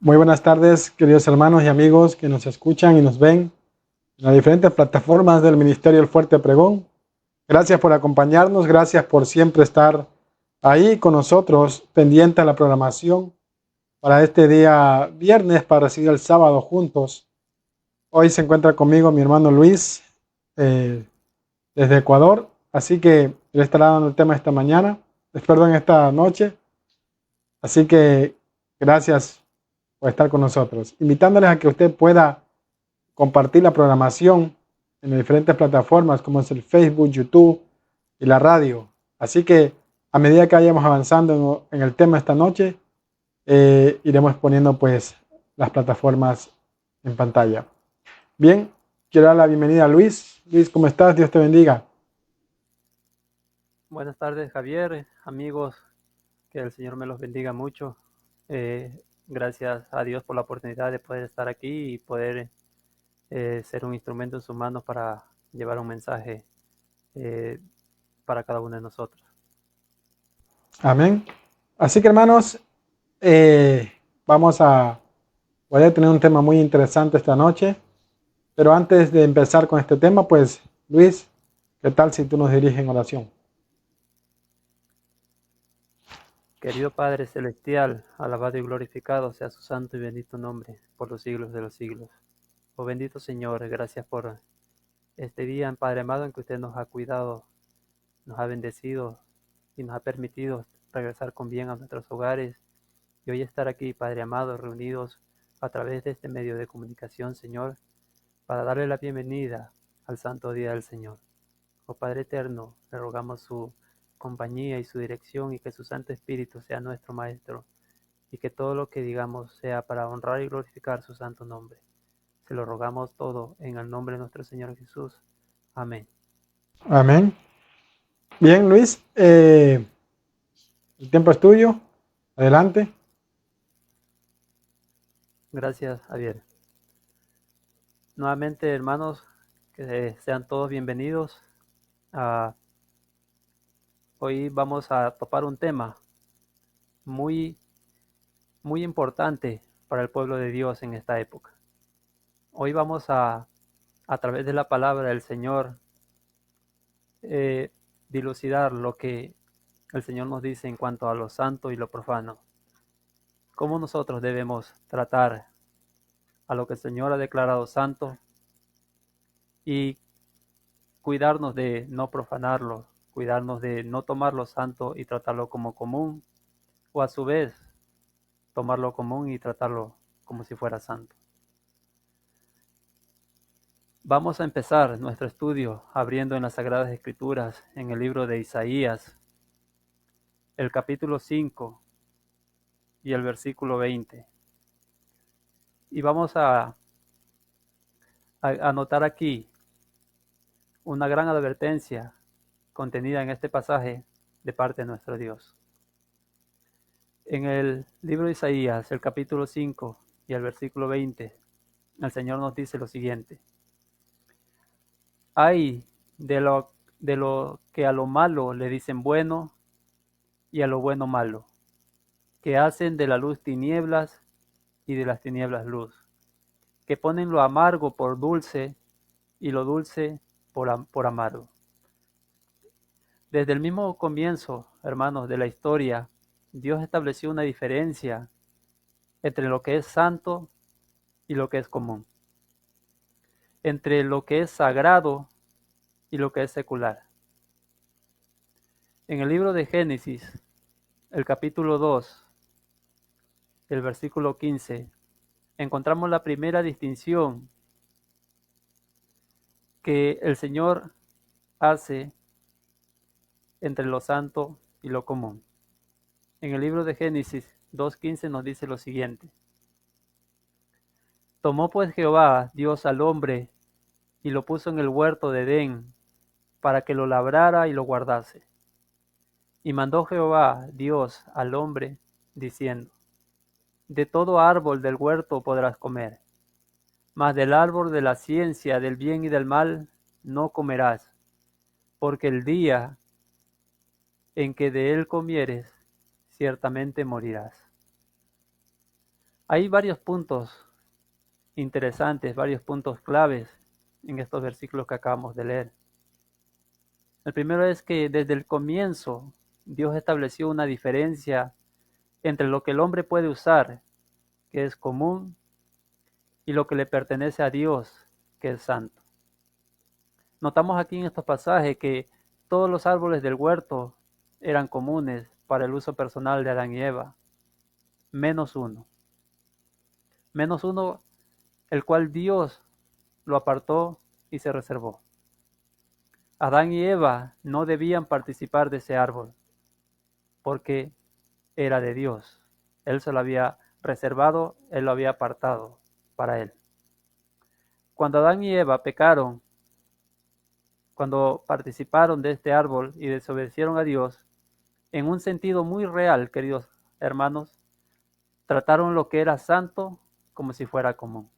Muy buenas tardes, queridos hermanos y amigos que nos escuchan y nos ven en las diferentes plataformas del Ministerio El Fuerte Pregón. Gracias por acompañarnos, gracias por siempre estar ahí con nosotros, pendiente a la programación para este día viernes, para recibir el sábado juntos. Hoy se encuentra conmigo mi hermano Luis eh, desde Ecuador, así que él estará dando el tema esta mañana, perdón, esta noche. Así que gracias por estar con nosotros, invitándoles a que usted pueda compartir la programación en las diferentes plataformas como es el Facebook, YouTube y la radio. Así que a medida que vayamos avanzando en el tema esta noche, iremos poniendo pues las plataformas en pantalla. Bien, quiero dar la bienvenida a Luis. Luis, ¿cómo estás? Dios te bendiga. Buenas tardes, Javier, amigos, que el Señor me los bendiga mucho. Gracias a Dios por la oportunidad de poder estar aquí y poder ser un instrumento en sus manos para llevar un mensaje eh, para cada uno de nosotros. Amén. Así que hermanos, eh, vamos a, voy a tener un tema muy interesante esta noche. Pero antes de empezar con este tema, pues Luis, ¿qué tal si tú nos diriges en oración? Querido Padre Celestial, alabado y glorificado sea su santo y bendito nombre por los siglos de los siglos. Oh bendito Señor, gracias por este día, Padre amado, en que usted nos ha cuidado, nos ha bendecido y nos ha permitido regresar con bien a nuestros hogares y hoy estar aquí, Padre amado, reunidos a través de este medio de comunicación, Señor, para darle la bienvenida al santo día del Señor. Oh Padre eterno, le rogamos su compañía y su dirección y que su Santo Espíritu sea nuestro Maestro y que todo lo que digamos sea para honrar y glorificar su santo nombre. Se lo rogamos todo en el nombre de nuestro Señor Jesús. Amén. Amén. Bien, Luis, el tiempo es tuyo. Adelante. Gracias, Javier. Nuevamente, hermanos, que sean todos bienvenidos. Hoy vamos a topar un tema muy, muy importante para el pueblo de Dios en esta época. Hoy vamos a través de la palabra del Señor, eh, dilucidar lo que el Señor nos dice en cuanto a lo santo y lo profano. Cómo nosotros debemos tratar a lo que el Señor ha declarado santo y cuidarnos de no profanarlo, cuidarnos de no tomarlo santo y tratarlo como común, o a su vez tomarlo común y tratarlo como si fuera santo. Vamos a empezar nuestro estudio abriendo en las Sagradas Escrituras, en el libro de Isaías, el capítulo 5 y el versículo 20. Y vamos a anotar aquí una gran advertencia contenida en este pasaje de parte de nuestro Dios. En el libro de Isaías, el capítulo 5 y el versículo 20, el Señor nos dice lo siguiente: Hay de lo que a lo malo le dicen bueno y a lo bueno malo, que hacen de la luz tinieblas y de las tinieblas luz, que ponen lo amargo por dulce y lo dulce por amargo. Desde el mismo comienzo, hermanos, de la historia, Dios estableció una diferencia entre lo que es santo y lo que es común, entre lo que es sagrado y lo que es secular. En el libro de Génesis, el capítulo 2, el versículo 15, encontramos la primera distinción que el Señor hace entre lo santo y lo común. En el libro de Génesis 2:15 nos dice lo siguiente: Tomó pues Jehová Dios al hombre y lo puso en el huerto de Edén para que lo labrara y lo guardase. Y mandó Jehová Dios al hombre diciendo: De todo árbol del huerto podrás comer, mas del árbol de la ciencia del bien y del mal no comerás, porque el día en que de él comieres, ciertamente morirás. Hay varios puntos interesantes, varios puntos claves en estos versículos que acabamos de leer. El primero es que desde el comienzo Dios estableció una diferencia entre lo que el hombre puede usar, que es común, y lo que le pertenece a Dios, que es santo. Notamos aquí en estos pasajes que todos los árboles del huerto eran comunes para el uso personal de Adán y Eva, menos uno. Menos uno, el cual Dios lo apartó y se reservó. Adán y Eva no debían participar de ese árbol, porque era de Dios. Él se lo había reservado, Él lo había apartado para Él. Cuando Adán y Eva pecaron, cuando participaron de este árbol y desobedecieron a Dios, en un sentido muy real, queridos hermanos, trataron lo que era santo como si fuera común.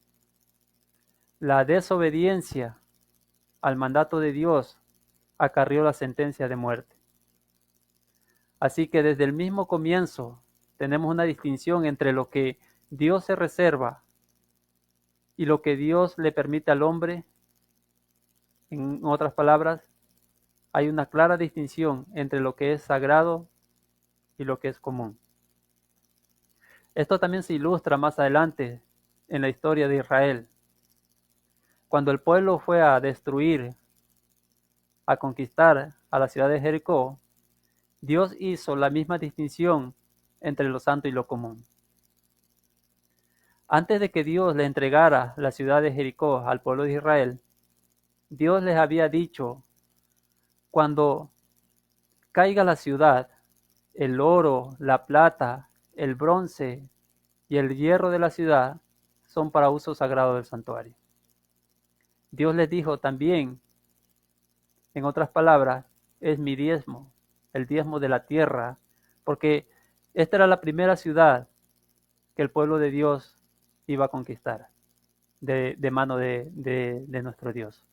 La desobediencia al mandato de Dios acarrió la sentencia de muerte. Así que desde el mismo comienzo tenemos una distinción entre lo que Dios se reserva y lo que Dios le permite al hombre. En otras palabras, hay una clara distinción entre lo que es sagrado y lo que es común. Esto también se ilustra más adelante en la historia de Israel. Cuando el pueblo fue a destruir, a conquistar a la ciudad de Jericó, Dios hizo la misma distinción entre lo santo y lo común. Antes de que Dios le entregara la ciudad de Jericó al pueblo de Israel, Dios les había dicho: cuando caiga la ciudad, el oro, la plata, el bronce y el hierro de la ciudad son para uso sagrado del santuario. Dios les dijo también, en otras palabras, es mi diezmo, el diezmo de la tierra, porque esta era la primera ciudad que el pueblo de Dios iba a conquistar de mano de nuestro Dios.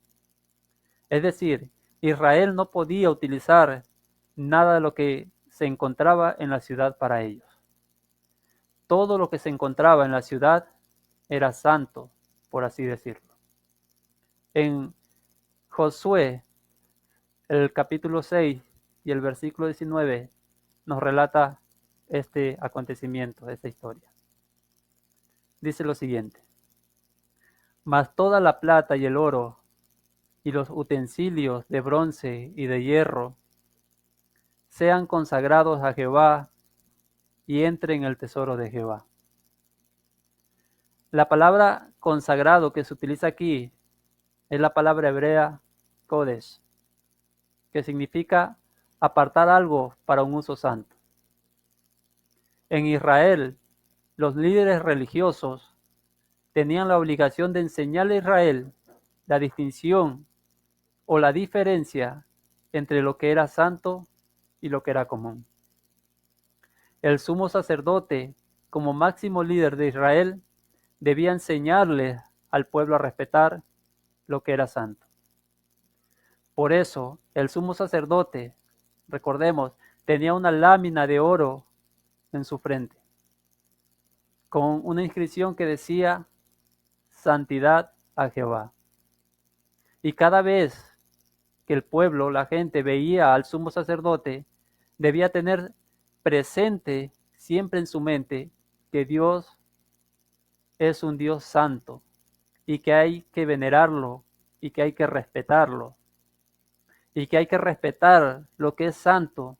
Es decir, Israel no podía utilizar nada de lo que se encontraba en la ciudad para ellos. Todo lo que se encontraba en la ciudad era santo, por así decirlo. En Josué, el capítulo 6 y el versículo 19 nos relata este acontecimiento, esta historia. Dice lo siguiente: mas toda la plata y el oro y los utensilios de bronce y de hierro sean consagrados a Jehová y entren en el tesoro de Jehová. La palabra consagrado que se utiliza aquí es la palabra hebrea kodesh, que significa apartar algo para un uso santo. En Israel, los líderes religiosos tenían la obligación de enseñarle a Israel la distinción o la diferencia entre lo que era santo y lo que era común. El sumo sacerdote, como máximo líder de Israel, debía enseñarle al pueblo a respetar lo que era santo. Por eso, el sumo sacerdote, recordemos, tenía una lámina de oro en su frente, con una inscripción que decía: santidad a Jehová. Y cada vez que el pueblo, la gente, veía al sumo sacerdote, debía tener presente siempre en su mente que Dios es un Dios santo y que hay que venerarlo y que hay que respetarlo y que hay que respetar lo que es santo,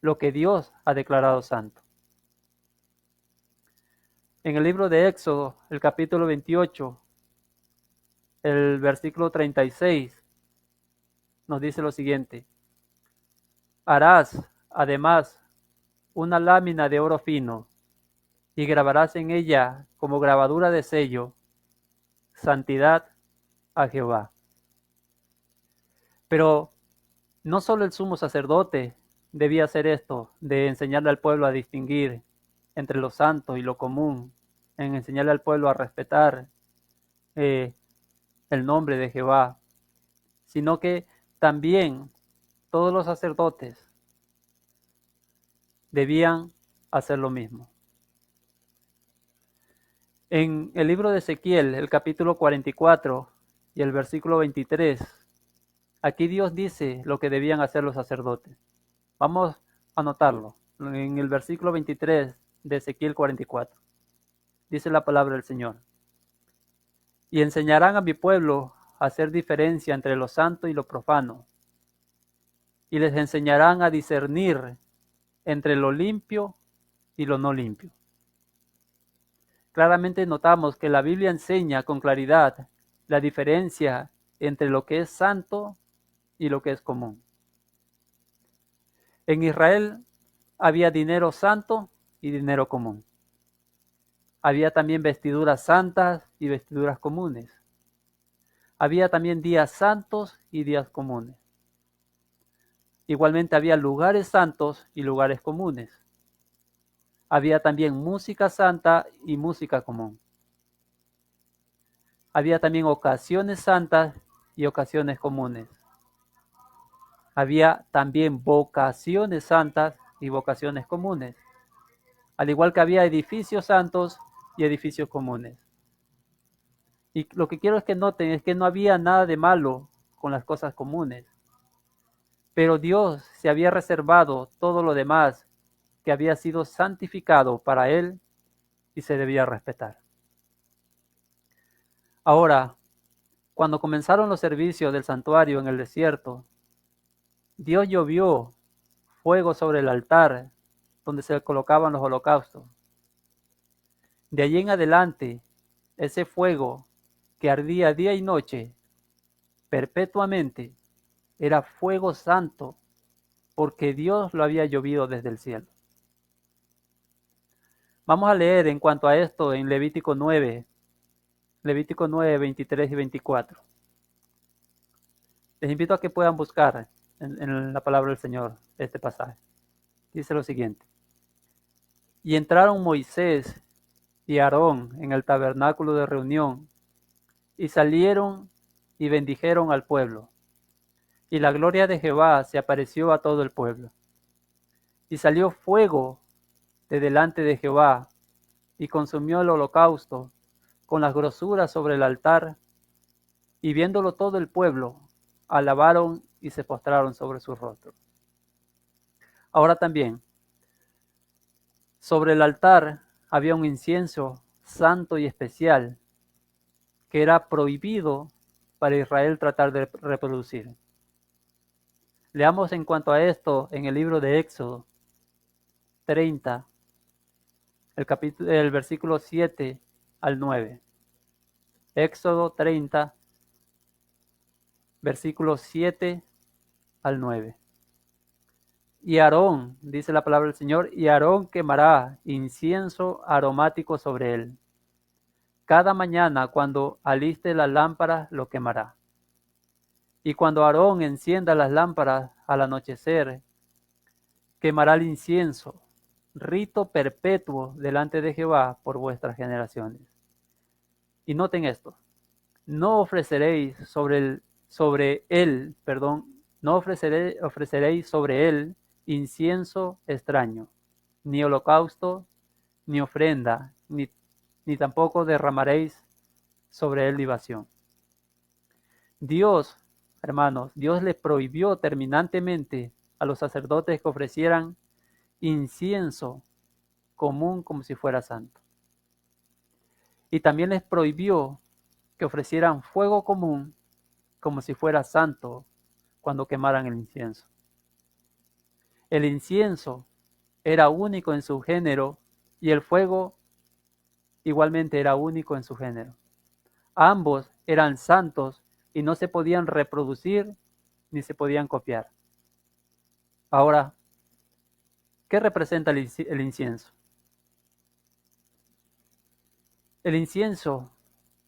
lo que Dios ha declarado santo. En el libro de Éxodo, el capítulo 28, el versículo 36, nos dice lo siguiente: harás, además, una lámina de oro fino, y grabarás en ella como grabadura de sello: santidad a Jehová. Pero no solo el sumo sacerdote debía hacer esto, de enseñarle al pueblo a distinguir entre lo santo y lo común, en enseñarle al pueblo a respetar el nombre de Jehová, sino que también todos los sacerdotes debían hacer lo mismo. En el libro de Ezequiel, el capítulo 44 y el versículo 23, aquí Dios dice lo que debían hacer los sacerdotes. Vamos a anotarlo. En el versículo 23 de Ezequiel 44, dice la palabra del Señor. Y enseñarán a mi pueblo a hacer diferencia entre lo santo y lo profano, y les enseñarán a discernir entre lo limpio y lo no limpio. Claramente notamos que la Biblia enseña con claridad la diferencia entre lo que es santo y lo que es común. En Israel había dinero santo y dinero común. Había también vestiduras santas y vestiduras comunes. Había también días santos y días comunes. Igualmente había lugares santos y lugares comunes. Había también música santa y música común. Había también ocasiones santas y ocasiones comunes. Había también vocaciones santas y vocaciones comunes. Al igual que había edificios santos y edificios comunes. Y lo que quiero es que noten es que no había nada de malo con las cosas comunes. Pero Dios se había reservado todo lo demás que había sido santificado para Él y se debía respetar. Ahora, cuando comenzaron los servicios del santuario en el desierto, Dios llovió fuego sobre el altar donde se colocaban los holocaustos. De allí en adelante, ese fuego que ardía día y noche, perpetuamente, era fuego santo, porque Dios lo había llovido desde el cielo. Vamos a leer en cuanto a esto en Levítico 9, 23 y 24. Les invito a que puedan buscar en la palabra del Señor este pasaje. Dice lo siguiente. Y entraron Moisés y Aarón en el tabernáculo de reunión, y salieron y bendijeron al pueblo. Y la gloria de Jehová se apareció a todo el pueblo. Y salió fuego de delante de Jehová, y consumió el holocausto con las grosuras sobre el altar, y viéndolo todo el pueblo, alabaron y se postraron sobre su rostro. Ahora también, sobre el altar había un incienso santo y especial, que era prohibido para Israel tratar de reproducir. Leamos en cuanto a esto en el libro de Éxodo 30, el versículo 7 al 9. Éxodo 30, versículos 7 al 9. Y Aarón, dice la palabra del Señor, y Aarón quemará incienso aromático sobre él. Cada mañana cuando aliste las lámparas lo quemará. Y cuando Aarón encienda las lámparas al anochecer, quemará el incienso, rito perpetuo delante de Jehová por vuestras generaciones. Y noten esto, no ofreceréis ofreceréis sobre él incienso extraño, ni holocausto, ni ofrenda, ni tampoco derramaréis sobre él libación. Dios, hermanos, Dios le prohibió terminantemente a los sacerdotes que ofrecieran incienso común como si fuera santo. Y también les prohibió que ofrecieran fuego común como si fuera santo cuando quemaran el incienso. El incienso era único en su género y el fuego igualmente era único en su género. Ambos eran santos y no se podían reproducir ni se podían copiar. Ahora, ¿qué representa el incienso? El incienso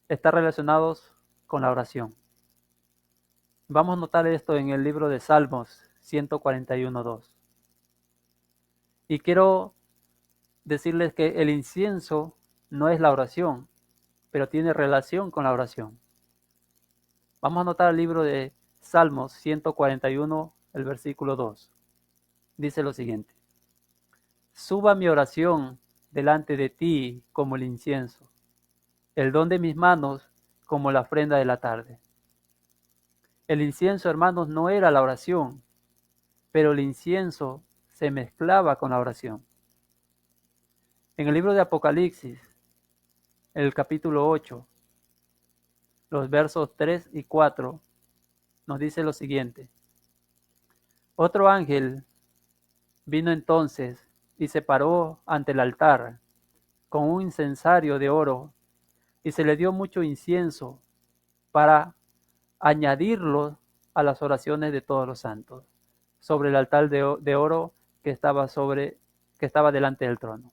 está relacionado con la oración. Vamos a notar esto en el libro de Salmos 141:2. Y quiero decirles que el incienso no es la oración, pero tiene relación con la oración. Vamos a notar el libro de Salmos 141, el versículo 2. Dice lo siguiente. Suba mi oración delante de ti como el incienso, el don de mis manos como la ofrenda de la tarde. El incienso, hermanos, no era la oración, pero el incienso se mezclaba con la oración. En el libro de Apocalipsis, el capítulo 8, los versos 3 y 4, nos dice lo siguiente. Otro ángel vino entonces y se paró ante el altar con un incensario de oro, y se le dio mucho incienso para añadirlo a las oraciones de todos los santos, sobre el altar de oro que estaba delante del trono.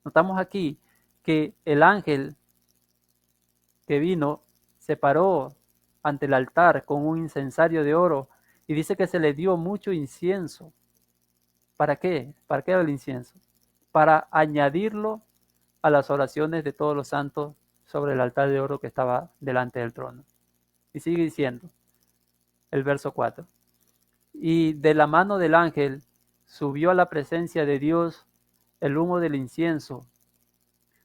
Notamos aquí que el ángel que vino se paró ante el altar con un incensario de oro y dice que se le dio mucho incienso. ¿Para qué? ¿Para qué era el incienso? Para añadirlo a las oraciones de todos los santos sobre el altar de oro que estaba delante del trono. Y sigue diciendo el verso 4. Y de la mano del ángel subió a la presencia de Dios el humo del incienso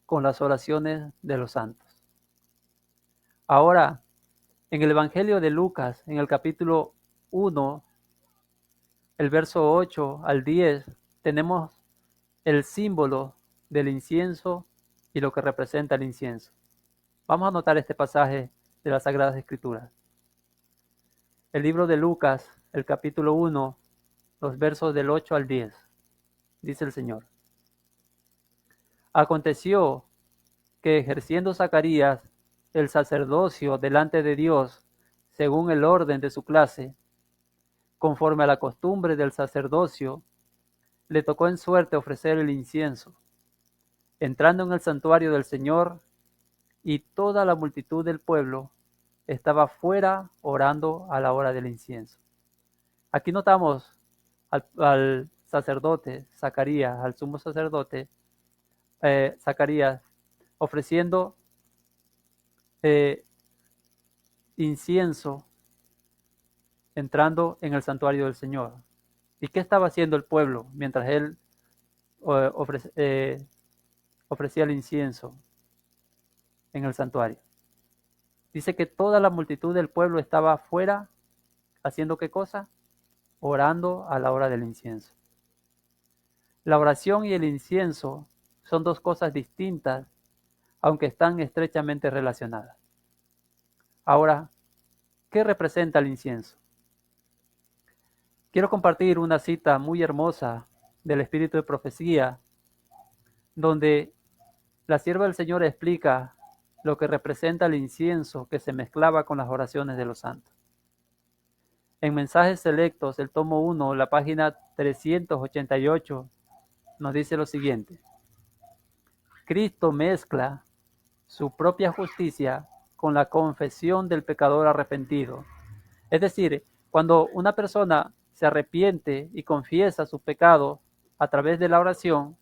con las oraciones de los santos. Ahora, en el Evangelio de Lucas, en el capítulo 1, el verso 8 al 10, tenemos el símbolo del incienso y lo que representa el incienso. Vamos a notar este pasaje de las Sagradas Escrituras. El libro de Lucas, el capítulo 1, los versos del 8 al 10, dice el Señor. Aconteció que ejerciendo Zacarías el sacerdocio delante de Dios, según el orden de su clase, conforme a la costumbre del sacerdocio, le tocó en suerte ofrecer el incienso. Entrando en el santuario del Señor, y toda la multitud del pueblo estaba fuera orando a la hora del incienso. Aquí notamos al sacerdote Zacarías, al sumo sacerdote Zacarías, ofreciendo incienso, entrando en el santuario del Señor. ¿Y qué estaba haciendo el pueblo mientras él ofrecía el incienso en el santuario? Dice que toda la multitud del pueblo estaba afuera, ¿haciendo qué cosa? Orando a la hora del incienso. La oración y el incienso son dos cosas distintas, aunque están estrechamente relacionadas. Ahora, ¿qué representa el incienso? Quiero compartir una cita muy hermosa del Espíritu de Profecía, donde la sierva del Señor explica lo que representa el incienso que se mezclaba con las oraciones de los santos. En Mensajes Selectos, el tomo 1, la página 388, nos dice lo siguiente. Cristo mezcla su propia justicia con la confesión del pecador arrepentido. Es decir, cuando una persona se arrepiente y confiesa su pecado a través de la oración,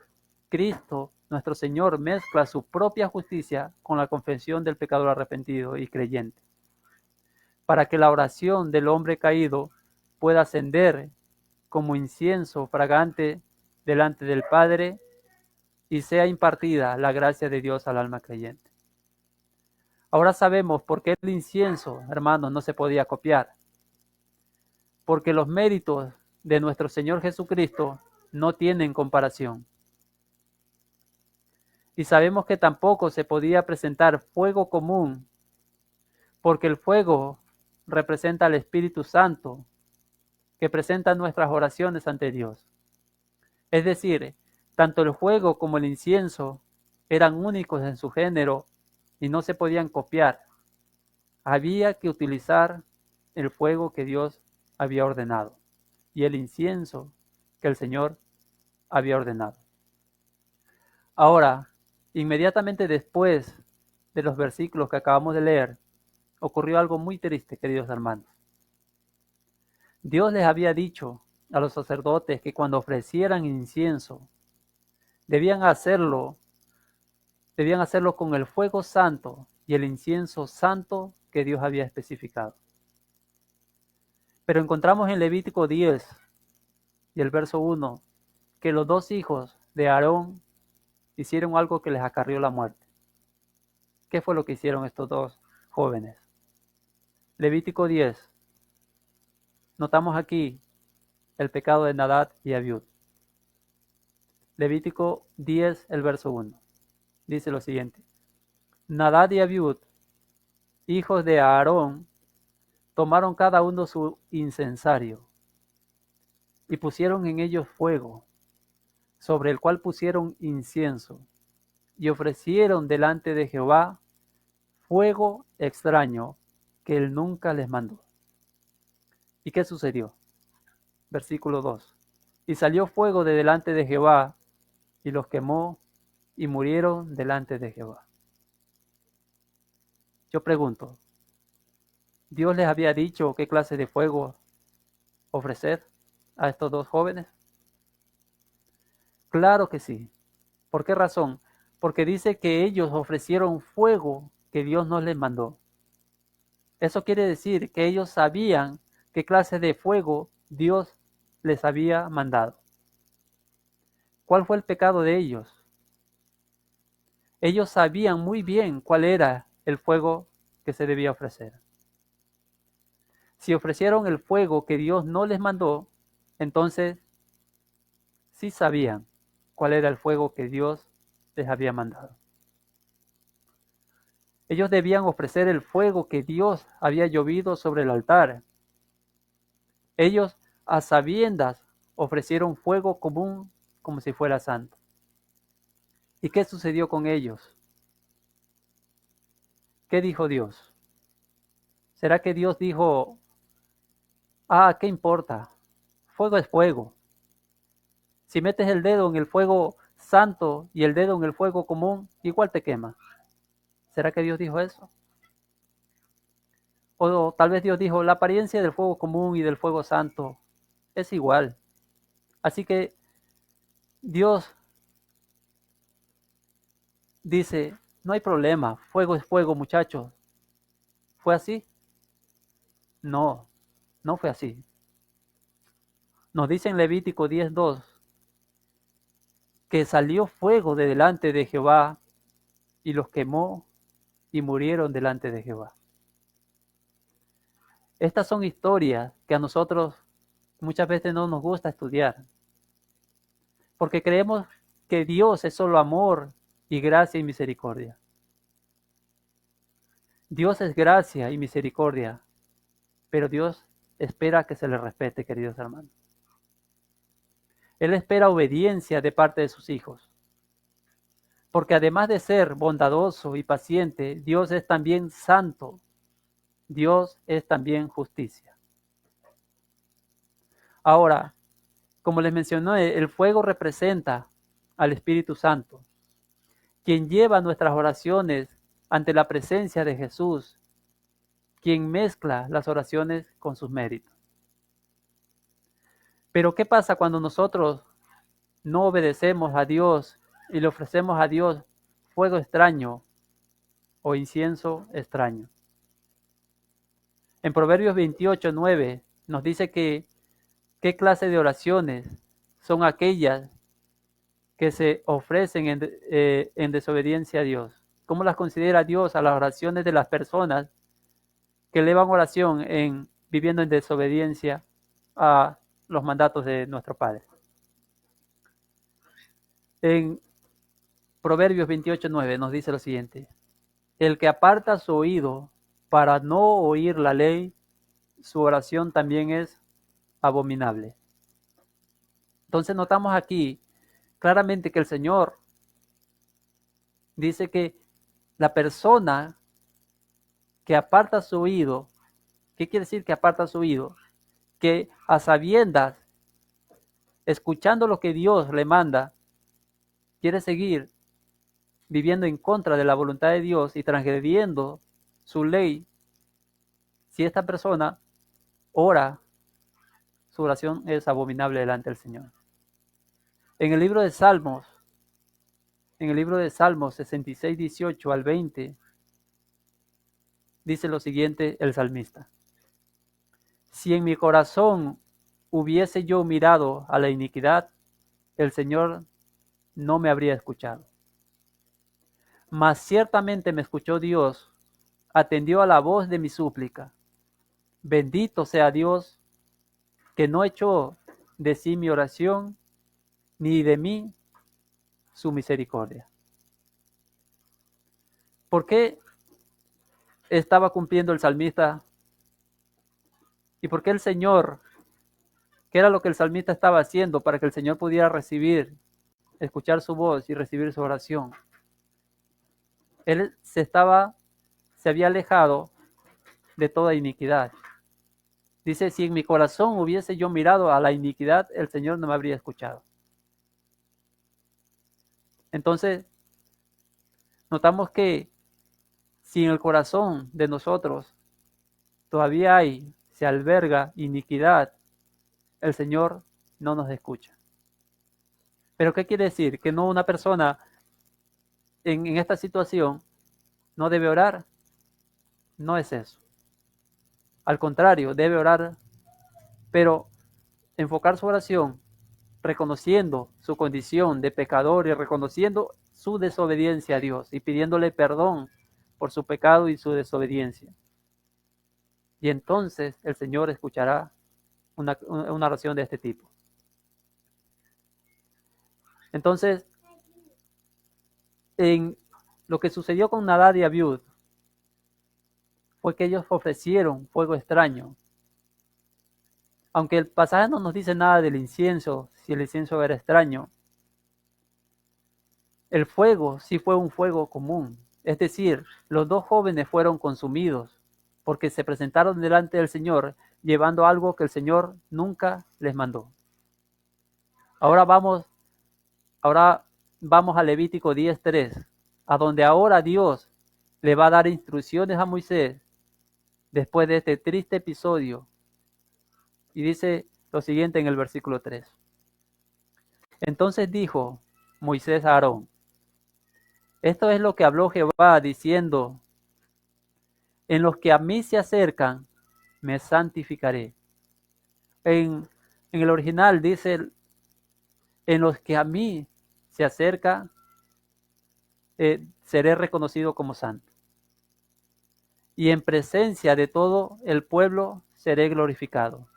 Cristo, nuestro Señor, mezcla su propia justicia con la confesión del pecador arrepentido y creyente, para que la oración del hombre caído pueda ascender como incienso fragante delante del Padre y sea impartida la gracia de Dios al alma creyente. Ahora sabemos por qué el incienso, hermanos, no se podía copiar. Porque los méritos de nuestro Señor Jesucristo no tienen comparación. Y sabemos que tampoco se podía presentar fuego común, porque el fuego representa al Espíritu Santo, que presenta nuestras oraciones ante Dios. Es decir, tanto el fuego como el incienso eran únicos en su género y no se podían copiar. Había que utilizar el fuego que Dios había ordenado y el incienso que el Señor había ordenado. Ahora, inmediatamente después de los versículos que acabamos de leer, ocurrió algo muy triste, queridos hermanos. Dios les había dicho a los sacerdotes que cuando ofrecieran incienso, debían hacerlo con el fuego santo y el incienso santo que Dios había especificado. Pero encontramos en Levítico 10 y el verso 1 que los dos hijos de Aarón hicieron algo que les acarrió la muerte. ¿Qué fue lo que hicieron estos dos jóvenes? Levítico 10. Notamos aquí el pecado de Nadab y Abiud. Levítico 10, el verso 1. Dice lo siguiente. Nadab y Abiud, hijos de Aarón, tomaron cada uno su incensario y pusieron en ellos fuego, sobre el cual pusieron incienso, y ofrecieron delante de Jehová fuego extraño que él nunca les mandó. ¿Y qué sucedió? Versículo 2. Y salió fuego de delante de Jehová, y los quemó, y murieron delante de Jehová. Yo pregunto, ¿Dios les había dicho qué clase de fuego ofrecer a estos dos jóvenes? Claro que sí. ¿Por qué razón? Porque dice que ellos ofrecieron fuego que Dios no les mandó. Eso quiere decir que ellos sabían qué clase de fuego Dios les había mandado. ¿Cuál fue el pecado de ellos? Ellos sabían muy bien cuál era el fuego que se debía ofrecer. Si ofrecieron el fuego que Dios no les mandó, entonces sí sabían cuál era el fuego que Dios les había mandado. Ellos debían ofrecer el fuego que Dios había llovido sobre el altar. Ellos, a sabiendas, ofrecieron fuego común como si fuera santo. ¿Y qué sucedió con ellos? ¿Qué dijo Dios? ¿Será que Dios dijo, ¿qué importa? Fuego es fuego. Si metes el dedo en el fuego santo y el dedo en el fuego común, igual te quema. ¿Será que Dios dijo eso? O tal vez Dios dijo, la apariencia del fuego común y del fuego santo es igual. Así que Dios dice, no hay problema, fuego es fuego, muchachos. ¿Fue así? No, no fue así. Nos dice en Levítico 10:2 que salió fuego de delante de Jehová y los quemó y murieron delante de Jehová. Estas son historias que a nosotros muchas veces no nos gusta estudiar, porque creemos que Dios es solo amor y gracia y misericordia. Dios es gracia y misericordia, pero Dios espera que se le respete, queridos hermanos. Él espera obediencia de parte de sus hijos, porque además de ser bondadoso y paciente, Dios es también santo. Dios es también justicia. Ahora, como les mencioné, el fuego representa al Espíritu Santo, quien lleva nuestras oraciones ante la presencia de Jesús, quien mezcla las oraciones con sus méritos. Pero ¿qué pasa cuando nosotros no obedecemos a Dios y le ofrecemos a Dios fuego extraño o incienso extraño? En Proverbios 28:9 nos dice que qué clase de oraciones son aquellas que se ofrecen en desobediencia a Dios. ¿Cómo las considera Dios a las oraciones de las personas que elevan oración viviendo en desobediencia a los mandatos de nuestro Padre? En Proverbios 28:9 nos dice lo siguiente: el que aparta su oído para no oír la ley, su oración también es abominable. Entonces notamos aquí claramente que el Señor dice que la persona que aparta su oído, ¿qué quiere decir que aparta su oído? Que a sabiendas, escuchando lo que Dios le manda, quiere seguir viviendo en contra de la voluntad de Dios y transgrediendo su ley. Si esta persona ora, su oración es abominable delante del Señor. En el libro de Salmos 66:18 al 20, dice lo siguiente el salmista: si en mi corazón hubiese yo mirado a la iniquidad, el Señor no me habría escuchado. Mas ciertamente me escuchó Dios, atendió a la voz de mi súplica. Bendito sea Dios, que no echó de sí mi oración, ni de mí su misericordia. ¿Por qué estaba cumpliendo el salmista? ¿Y por qué el Señor, qué era lo que el salmista estaba haciendo para que el Señor pudiera escuchar su voz y recibir su oración? Él se había alejado de toda iniquidad. Dice, si en mi corazón hubiese yo mirado a la iniquidad, el Señor no me habría escuchado. Entonces, notamos que si en el corazón de nosotros todavía se alberga iniquidad, el Señor no nos escucha. ¿Pero qué quiere decir? Que no una persona en esta situación no debe orar. No es eso. Al contrario, debe orar, pero enfocar su oración reconociendo su condición de pecador y reconociendo su desobediencia a Dios y pidiéndole perdón por su pecado y su desobediencia. Y entonces el Señor escuchará una oración de este tipo. Entonces, en lo que sucedió con Nadab y Abiud fue que ellos ofrecieron fuego extraño. Aunque el pasaje no nos dice nada del incienso, si el incienso era extraño, el fuego sí fue un fuego común. Es decir, los dos jóvenes fueron consumidos porque se presentaron delante del Señor llevando algo que el Señor nunca les mandó. Ahora vamos a Levítico 10:3, a donde ahora Dios le va a dar instrucciones a Moisés después de este triste episodio. Y dice lo siguiente en el versículo 3. Entonces dijo Moisés a Aarón, esto es lo que habló Jehová diciendo, en los que a mí se acercan, me santificaré. En el original dice, en los que a mí se acercan, seré reconocido como santo. Y en presencia de todo el pueblo seré glorificado.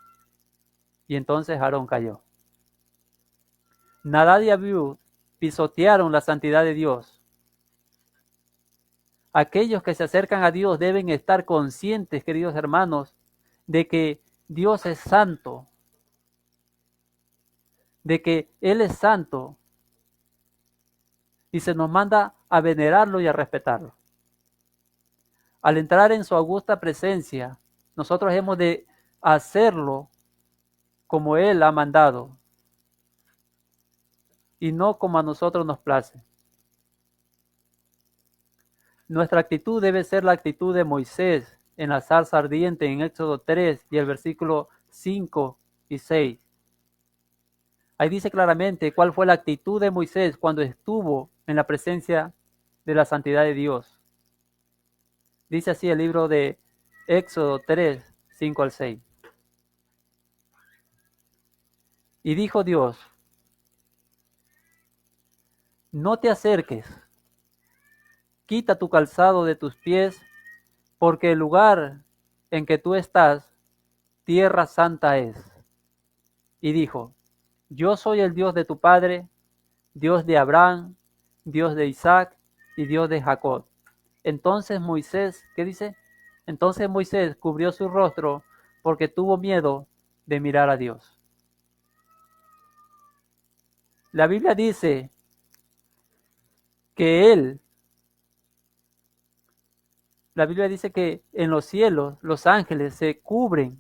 Y entonces Aarón cayó. Nadab y Abiú pisotearon la santidad de Dios. Aquellos que se acercan a Dios deben estar conscientes, queridos hermanos, de que Dios es santo, de que Él es santo y se nos manda a venerarlo y a respetarlo. Al entrar en su augusta presencia, nosotros hemos de hacerlo como Él ha mandado y no como a nosotros nos place. Nuestra actitud debe ser la actitud de Moisés en la zarza ardiente en Éxodo 3 y el versículo 5 y 6. Ahí dice claramente cuál fue la actitud de Moisés cuando estuvo en la presencia de la santidad de Dios. Dice así el libro de Éxodo 3, 5 al 6. Y dijo Dios, no te acerques, quita tu calzado de tus pies, porque el lugar en que tú estás, tierra santa es. Y dijo, yo soy el Dios de tu padre, Dios de Abraham, Dios de Isaac y Dios de Jacob. Entonces Moisés, ¿qué dice? Entonces Moisés cubrió su rostro porque tuvo miedo de mirar a Dios. La Biblia dice que en los cielos los ángeles se cubren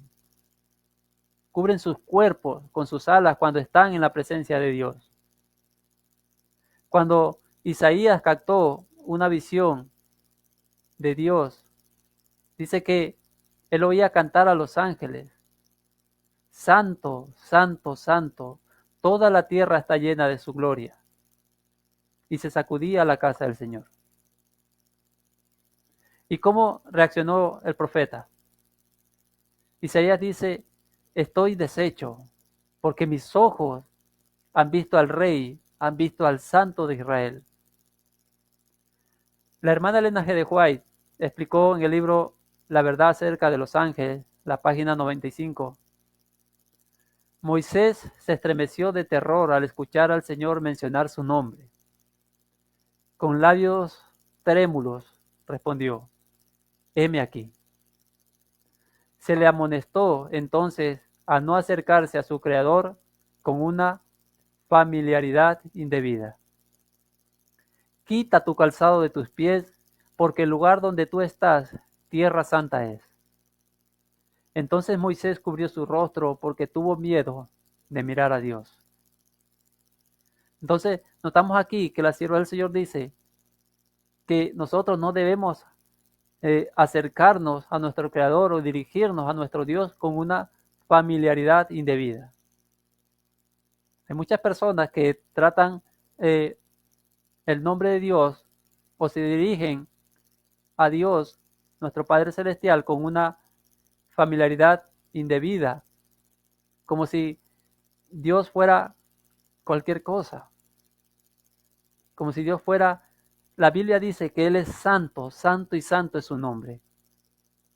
sus cuerpos con sus alas cuando están en la presencia de Dios. Cuando Isaías captó una visión de Dios, dice que él oía cantar a los ángeles, santo, santo, santo, toda la tierra está llena de su gloria. Y se sacudía la casa del Señor. ¿Y cómo reaccionó el profeta? Isaías dice, estoy deshecho, porque mis ojos han visto al Rey, han visto al Santo de Israel. La hermana Elena G. de White explicó en el libro La verdad acerca de los ángeles, la página 95. Moisés se estremeció de terror al escuchar al Señor mencionar su nombre. Con labios trémulos respondió: heme aquí. Se le amonestó entonces a no acercarse a su Creador con una familiaridad indebida. Quita tu calzado de tus pies, porque el lugar donde tú estás, tierra santa es. Entonces Moisés cubrió su rostro porque tuvo miedo de mirar a Dios. Entonces notamos aquí que la sierva del Señor dice que nosotros no debemos acercarnos a nuestro Creador o dirigirnos a nuestro Dios con una familiaridad indebida. Hay muchas personas que tratan el nombre de Dios o se dirigen a Dios, nuestro Padre Celestial, con una familiaridad indebida, como si Dios fuera cualquier cosa, como si Dios fuera, la Biblia dice que Él es santo, santo y santo es su nombre.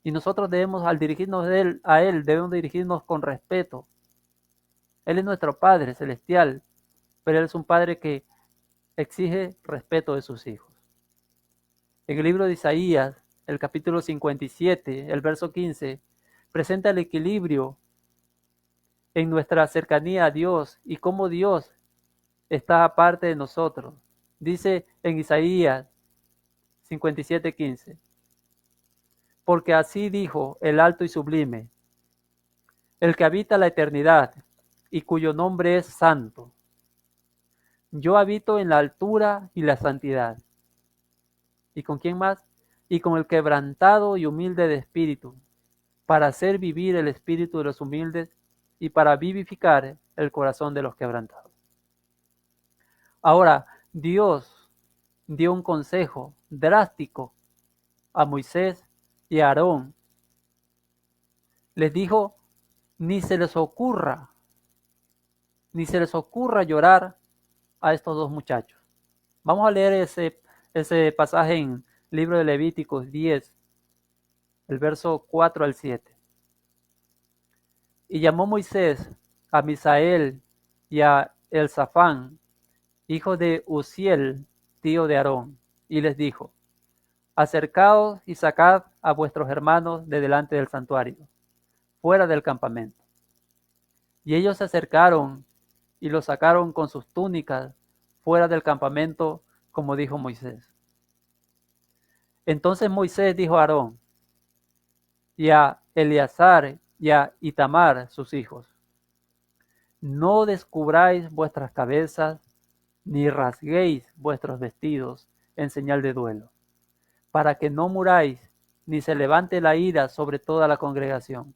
Y nosotros debemos, al dirigirnos a Él, debemos dirigirnos con respeto. Él es nuestro Padre Celestial, pero Él es un Padre que exige respeto de sus hijos. En el libro de Isaías, el capítulo 57, el verso 15, presenta el equilibrio en nuestra cercanía a Dios y cómo Dios está aparte de nosotros. Dice en Isaías 57:15, porque así dijo el alto y sublime, el que habita la eternidad y cuyo nombre es santo. Yo habito en la altura y la santidad. ¿Y con quién más? Y con el quebrantado y humilde de espíritu, para hacer vivir el espíritu de los humildes y para vivificar el corazón de los quebrantados. Ahora, Dios dio un consejo drástico a Moisés y a Aarón. Les dijo, ni se les ocurra llorar a estos dos muchachos. Vamos a leer ese pasaje en el libro de Levíticos 10, el verso 4 al 7. Y llamó Moisés a Misael y a Elzafán, hijo de Uziel, tío de Aarón, y les dijo, acercaos y sacad a vuestros hermanos de delante del santuario, fuera del campamento. Y ellos se acercaron y los sacaron con sus túnicas fuera del campamento, como dijo Moisés. Entonces Moisés dijo a Aarón y a Eleazar y a Itamar, sus hijos, no descubráis vuestras cabezas, ni rasguéis vuestros vestidos en señal de duelo, para que no muráis, ni se levante la ira sobre toda la congregación.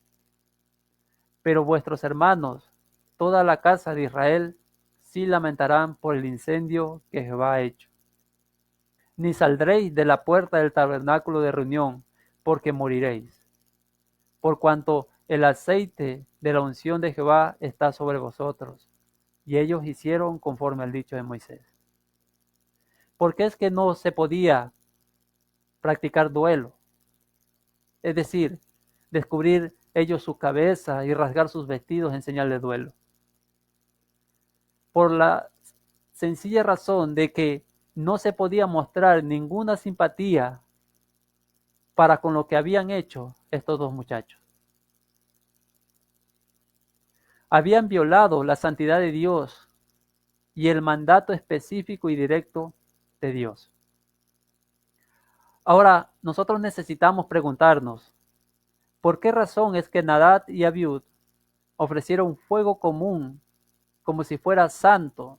Pero vuestros hermanos, toda la casa de Israel, sí lamentarán por el incendio que Jehová ha hecho. Ni saldréis de la puerta del tabernáculo de reunión, porque moriréis. Por cuanto el aceite de la unción de Jehová está sobre vosotros. Y ellos hicieron conforme al dicho de Moisés. ¿Por qué es que no se podía practicar duelo? Es decir, descubrir ellos su cabeza y rasgar sus vestidos en señal de duelo. Por la sencilla razón de que no se podía mostrar ninguna simpatía para con lo que habían hecho estos dos muchachos. Habían violado la santidad de Dios y el mandato específico y directo de Dios. Ahora, nosotros necesitamos preguntarnos, ¿por qué razón es que Nadab y Abiud ofrecieron fuego común como si fuera santo?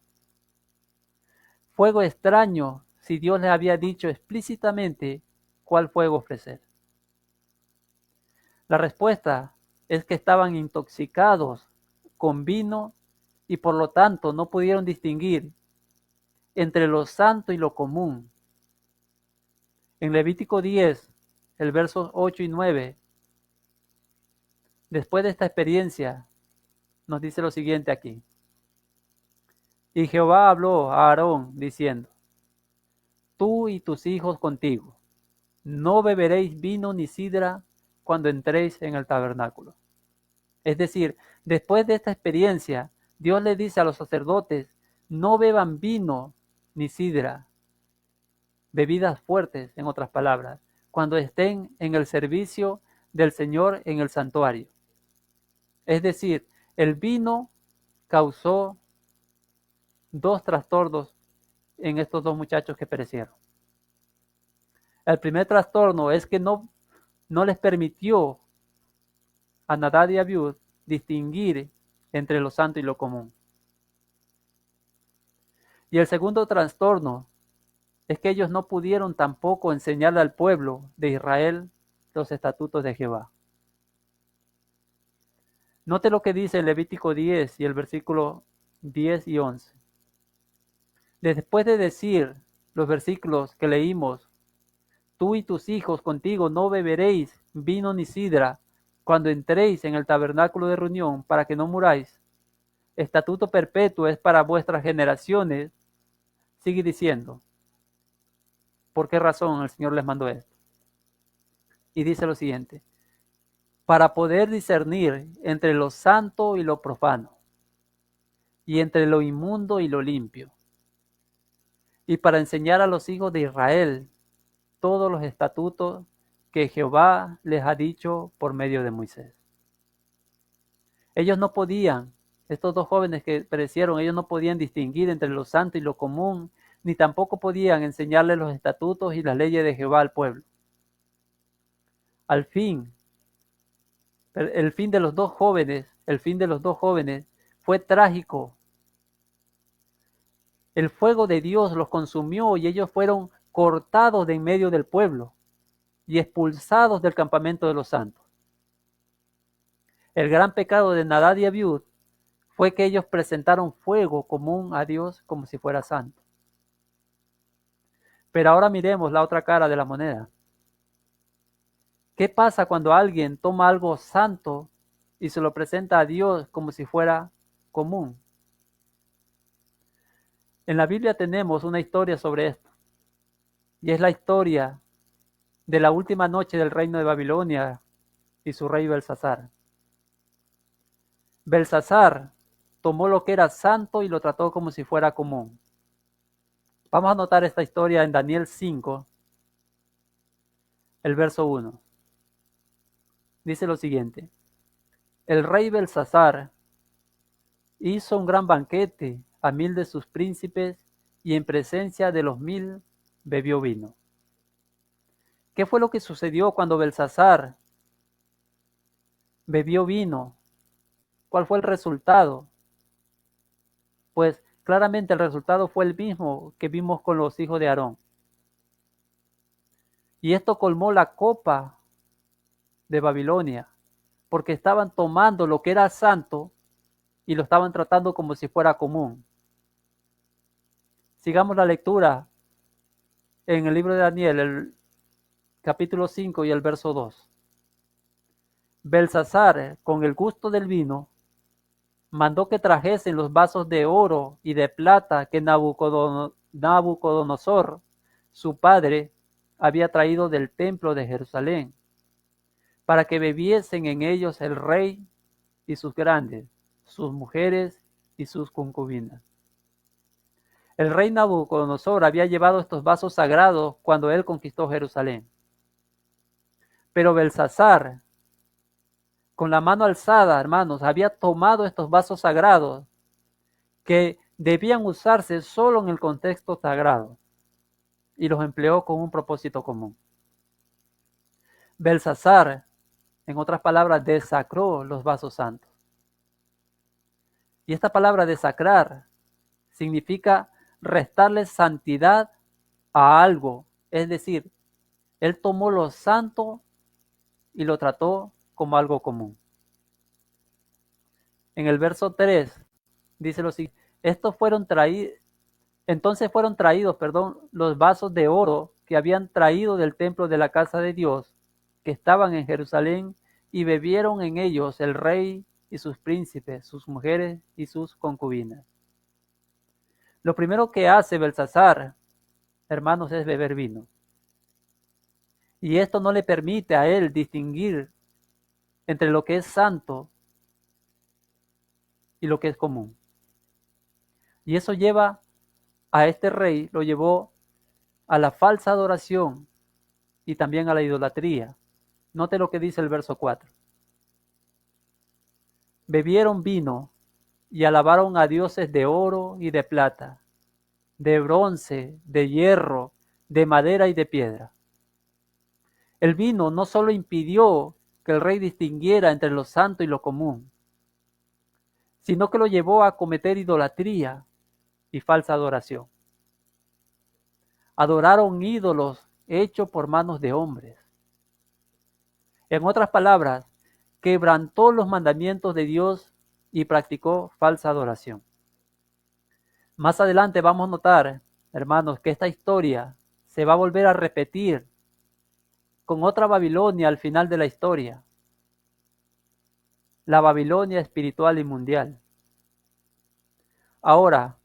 Fuego extraño si Dios les había dicho explícitamente cuál fuego ofrecer. La respuesta es que estaban intoxicados con vino y por lo tanto no pudieron distinguir entre lo santo y lo común. En Levítico 10, el versos 8 y 9, después de esta experiencia, nos dice lo siguiente aquí. Y Jehová habló a Aarón diciendo, tú y tus hijos contigo. No beberéis vino ni sidra cuando entréis en el tabernáculo. Es decir, después de esta experiencia, Dios le dice a los sacerdotes, no beban vino ni sidra, bebidas fuertes, en otras palabras, cuando estén en el servicio del Señor en el santuario. Es decir, el vino causó 2 trastornos en estos 2 muchachos que perecieron. El primer trastorno es que no les permitió a Nadab y Abiud distinguir entre lo santo y lo común. Y el segundo trastorno es que ellos no pudieron tampoco enseñarle al pueblo de Israel los estatutos de Jehová. Note lo que dice en Levítico 10 y el versículo 10 y 11. Después de decir los versículos que leímos, tú y tus hijos contigo no beberéis vino ni sidra cuando entréis en el tabernáculo de reunión para que no muráis. Estatuto perpetuo es para vuestras generaciones. Sigue diciendo, ¿por qué razón el Señor les mandó esto? Y dice lo siguiente, para poder discernir entre lo santo y lo profano, y entre lo inmundo y lo limpio, y para enseñar a los hijos de Israel todos los estatutos que Jehová les ha dicho por medio de Moisés. Ellos no podían, estos 2 jóvenes que perecieron, ellos no podían distinguir entre lo santo y lo común, ni tampoco podían enseñarle los estatutos y las leyes de Jehová al pueblo. Al fin, el fin de los 2 jóvenes fue trágico. El fuego de Dios los consumió y ellos fueron cortados de en medio del pueblo y expulsados del campamento de los santos. El gran pecado de Nadab y Abiud fue que ellos presentaron fuego común a Dios como si fuera santo. Pero ahora miremos la otra cara de la moneda. ¿Qué pasa cuando alguien toma algo santo y se lo presenta a Dios como si fuera común? En la Biblia tenemos una historia sobre esto. Y es la historia de la última noche del reino de Babilonia y su rey Belsasar. Belsasar tomó lo que era santo y lo trató como si fuera común. Vamos a notar esta historia en Daniel 5, el verso 1. Dice lo siguiente, el rey Belsasar hizo un gran banquete a 1000 de sus príncipes y en presencia de los 1000 bebió vino. ¿Qué fue lo que sucedió cuando Belsasar bebió vino? ¿Cuál fue el resultado? Pues claramente el resultado fue el mismo que vimos con los hijos de Aarón. Y esto colmó la copa de Babilonia, porque estaban tomando lo que era santo y lo estaban tratando como si fuera común. Sigamos la lectura en el libro de Daniel, el capítulo 5 y el verso 2. Belsasar, con el gusto del vino, mandó que trajesen los vasos de oro y de plata que Nabucodonosor, su padre, había traído del templo de Jerusalén, para que bebiesen en ellos el rey y sus grandes, sus mujeres y sus concubinas. El rey Nabucodonosor había llevado estos vasos sagrados cuando él conquistó Jerusalén. Pero Belsasar, con la mano alzada, hermanos, había tomado estos vasos sagrados que debían usarse solo en el contexto sagrado y los empleó con un propósito común. Belsasar, en otras palabras, desacró los vasos santos. Y esta palabra desacrar significa restarle santidad a algo. Es decir, él tomó lo santo y lo trató como algo común. En el verso 3 dice lo siguiente: entonces fueron traídos los vasos de oro que habían traído del templo de la casa de Dios, que estaban en Jerusalén, y bebieron en ellos el rey y sus príncipes, sus mujeres y sus concubinas. Lo primero que hace Belsasar hermanos, es beber vino. Y esto no le permite a él distinguir entre lo que es santo y lo que es común. Y eso lleva a este rey, lo llevó a la falsa adoración y también a la idolatría. Note lo que dice el verso 4. Bebieron vino y alabaron a dioses de oro y de plata, de bronce, de hierro, de madera y de piedra. El vino no solo impidió que el rey distinguiera entre lo santo y lo común, sino que lo llevó a cometer idolatría y falsa adoración. Adoraron ídolos hechos por manos de hombres. En otras palabras, quebrantó los mandamientos de Dios y practicó falsa adoración. Más adelante vamos a notar, hermanos, que esta historia se va a volver a repetir con otra Babilonia al final de la historia. La Babilonia espiritual y mundial. Ahora,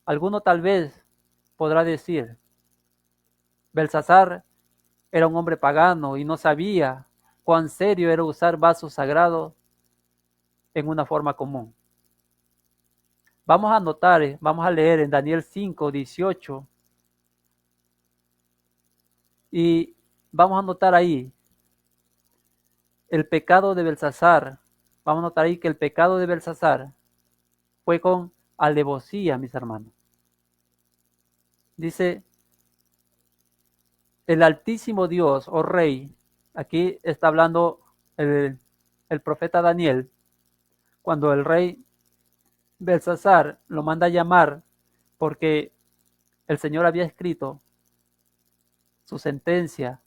alguno tal vez podrá decir, Belsasar era un hombre pagano y no sabía cuán serio era usar vasos sagrados en una forma común. Vamos a notar, vamos a leer en Daniel 5, 18 y vamos a notar ahí el pecado de Belsasar. Vamos a notar ahí que el pecado de Belsasar fue con alevosía, mis hermanos. Dice, el Altísimo Dios, oh Rey, aquí está hablando el profeta Daniel, cuando el rey Belsasar lo manda a llamar porque el Señor había escrito su sentencia,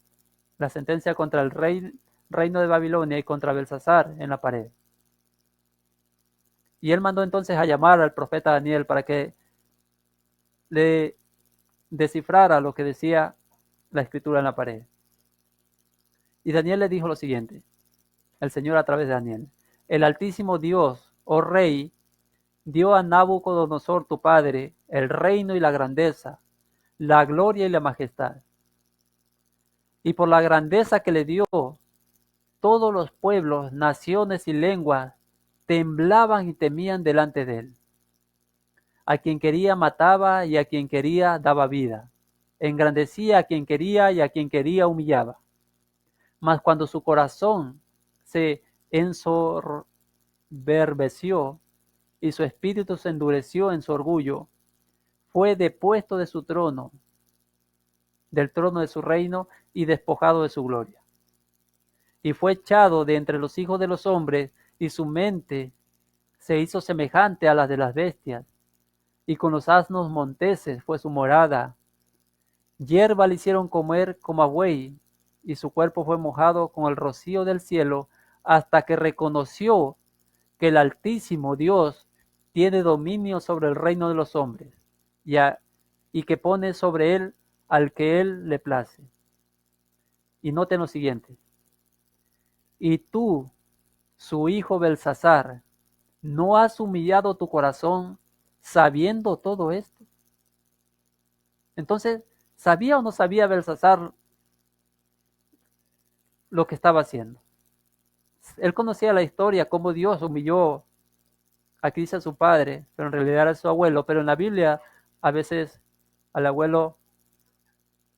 la sentencia contra el reino de Babilonia y contra Belsasar en la pared. Y él mandó entonces a llamar al profeta Daniel para que le descifrara lo que decía la escritura en la pared. Y Daniel le dijo lo siguiente, el Señor a través de Daniel, el Altísimo Dios, oh Rey, dio a Nabucodonosor tu padre el reino y la grandeza, la gloria y la majestad. Y por la grandeza que le dio, todos los pueblos, naciones y lenguas temblaban y temían delante de él. A quien quería mataba y a quien quería daba vida. Engrandecía a quien quería y a quien quería humillaba. Mas cuando su corazón se ensoberbeció y su espíritu se endureció en su orgullo, fue depuesto de su trono, del trono de su reino, y despojado de su gloria. Y fue echado de entre los hijos de los hombres, y su mente se hizo semejante a las de las bestias, y con los asnos monteses fue su morada. Hierba le hicieron comer como a buey, y su cuerpo fue mojado con el rocío del cielo, hasta que reconoció que el Altísimo Dios tiene dominio sobre el reino de los hombres, y que pone sobre él al que él le place. Y noten lo siguiente. Y tú, su hijo Belsasar, ¿no has humillado tu corazón sabiendo todo esto? Entonces, ¿sabía o no sabía Belsasar lo que estaba haciendo? Él conocía la historia, cómo Dios humilló, aquí dice a su padre, pero en realidad era su abuelo, pero en la Biblia a veces al abuelo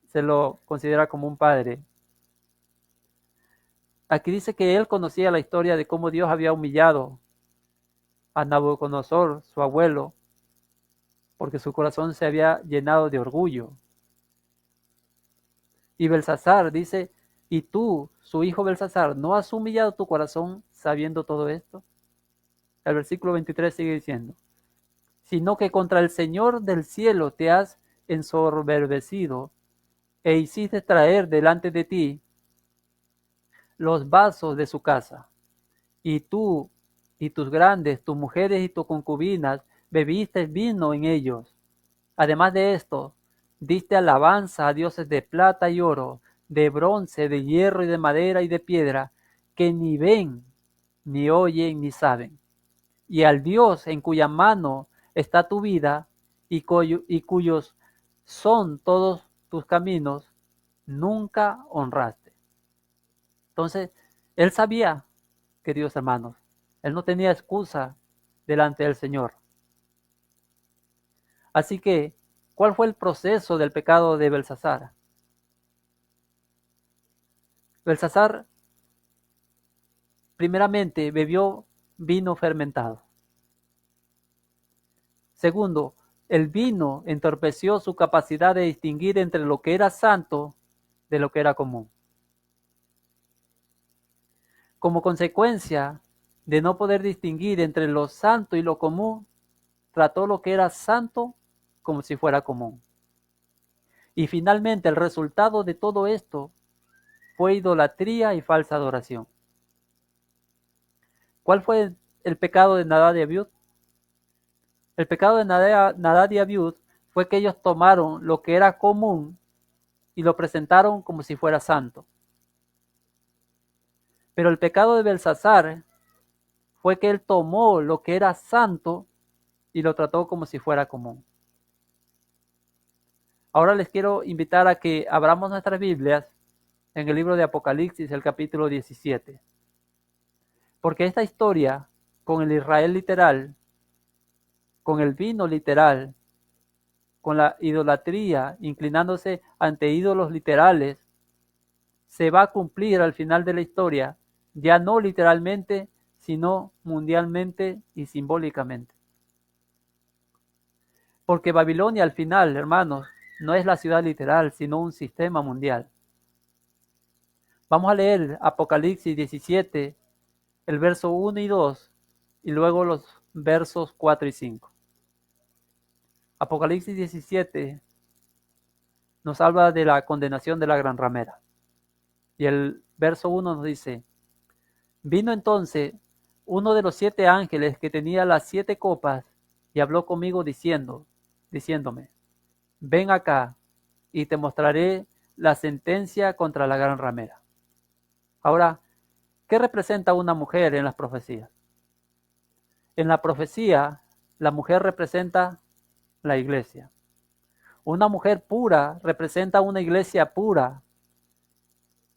se lo considera como un padre. Aquí dice que él conocía la historia de cómo Dios había humillado a Nabucodonosor, su abuelo, porque su corazón se había llenado de orgullo. Y Belsasar dice, ¿y tú, su hijo Belsasar, no has humillado tu corazón sabiendo todo esto? El versículo 23 sigue diciendo, sino que contra el Señor del cielo te has ensoberbecido e hiciste traer delante de ti los vasos de su casa. Y tú y tus grandes, tus mujeres y tus concubinas, bebiste vino en ellos. Además de esto, diste alabanza a dioses de plata y oro, de bronce, de hierro y de madera y de piedra, que ni ven, ni oyen, ni saben. Y al Dios en cuya mano está tu vida y cuyos son todos tus caminos nunca honraste. Entonces, él sabía, queridos hermanos, él no tenía excusa delante del Señor. Así que, ¿cuál fue el proceso del pecado de Belsasar? Belsasar, primeramente, bebió vino fermentado. Segundo, el vino entorpeció su capacidad de distinguir entre lo que era santo de lo que era común. Como consecuencia de no poder distinguir entre lo santo y lo común, trató lo que era santo como si fuera común. Y finalmente el resultado de todo esto fue idolatría y falsa adoración. ¿Cuál fue el pecado de Nadab y Abiud? El pecado de Nadab y Abiud fue que ellos tomaron lo que era común y lo presentaron como si fuera santo. Pero el pecado de Belsasar fue que él tomó lo que era santo y lo trató como si fuera común. Ahora les quiero invitar a que abramos nuestras Biblias en el libro de Apocalipsis, el capítulo 17. Porque esta historia, con el Israel literal, con el vino literal, con la idolatría, inclinándose ante ídolos literales, se va a cumplir al final de la historia, ya no literalmente, sino mundialmente y simbólicamente. Porque Babilonia al final, hermanos, no es la ciudad literal, sino un sistema mundial. Vamos a leer Apocalipsis 17, el verso 1 y 2, y luego los versos 4 y 5. Apocalipsis 17 nos habla de la condenación de la gran ramera. Y el verso 1 nos dice: vino entonces uno de los 7 ángeles que tenía las 7 copas y habló conmigo diciéndome: ven acá y te mostraré la sentencia contra la gran ramera. Ahora, ¿qué representa una mujer en las profecías? En la profecía, la mujer representa la iglesia. Una mujer pura representa una iglesia pura.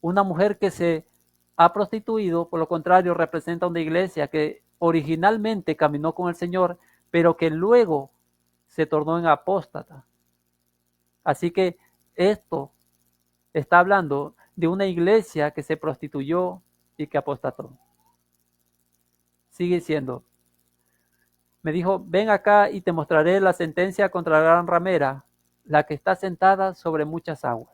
Una mujer que se ha prostituido, por lo contrario, representa una iglesia que originalmente caminó con el Señor, pero que luego se tornó en apóstata. Así que esto está hablando de una iglesia que se prostituyó y que apostató. Sigue diciendo, me dijo: ven acá y te mostraré la sentencia contra la gran ramera, la que está sentada sobre muchas aguas.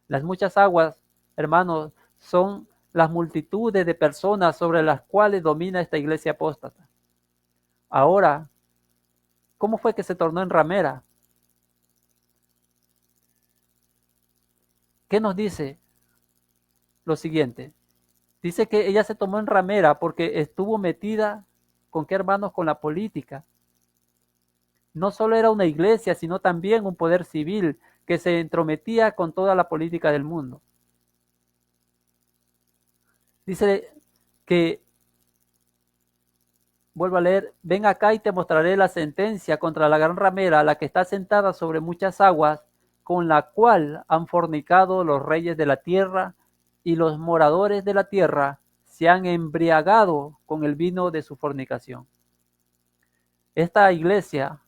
Las muchas aguas, hermanos, son las multitudes de personas sobre las cuales domina esta iglesia apóstata. Ahora, ¿cómo fue que se tornó en ramera? ¿Qué nos dice? Lo siguiente. Dice que ella se tomó en ramera porque estuvo metida, ¿con qué, hermanos? Con la política. No solo era una iglesia, sino también un poder civil que se entrometía con toda la política del mundo. Dice que, vuelvo a leer, ven acá y te mostraré la sentencia contra la gran ramera, la que está sentada sobre muchas aguas, con la cual han fornicado los reyes de la tierra, y los moradores de la tierra se han embriagado con el vino de su fornicación. Esta iglesia,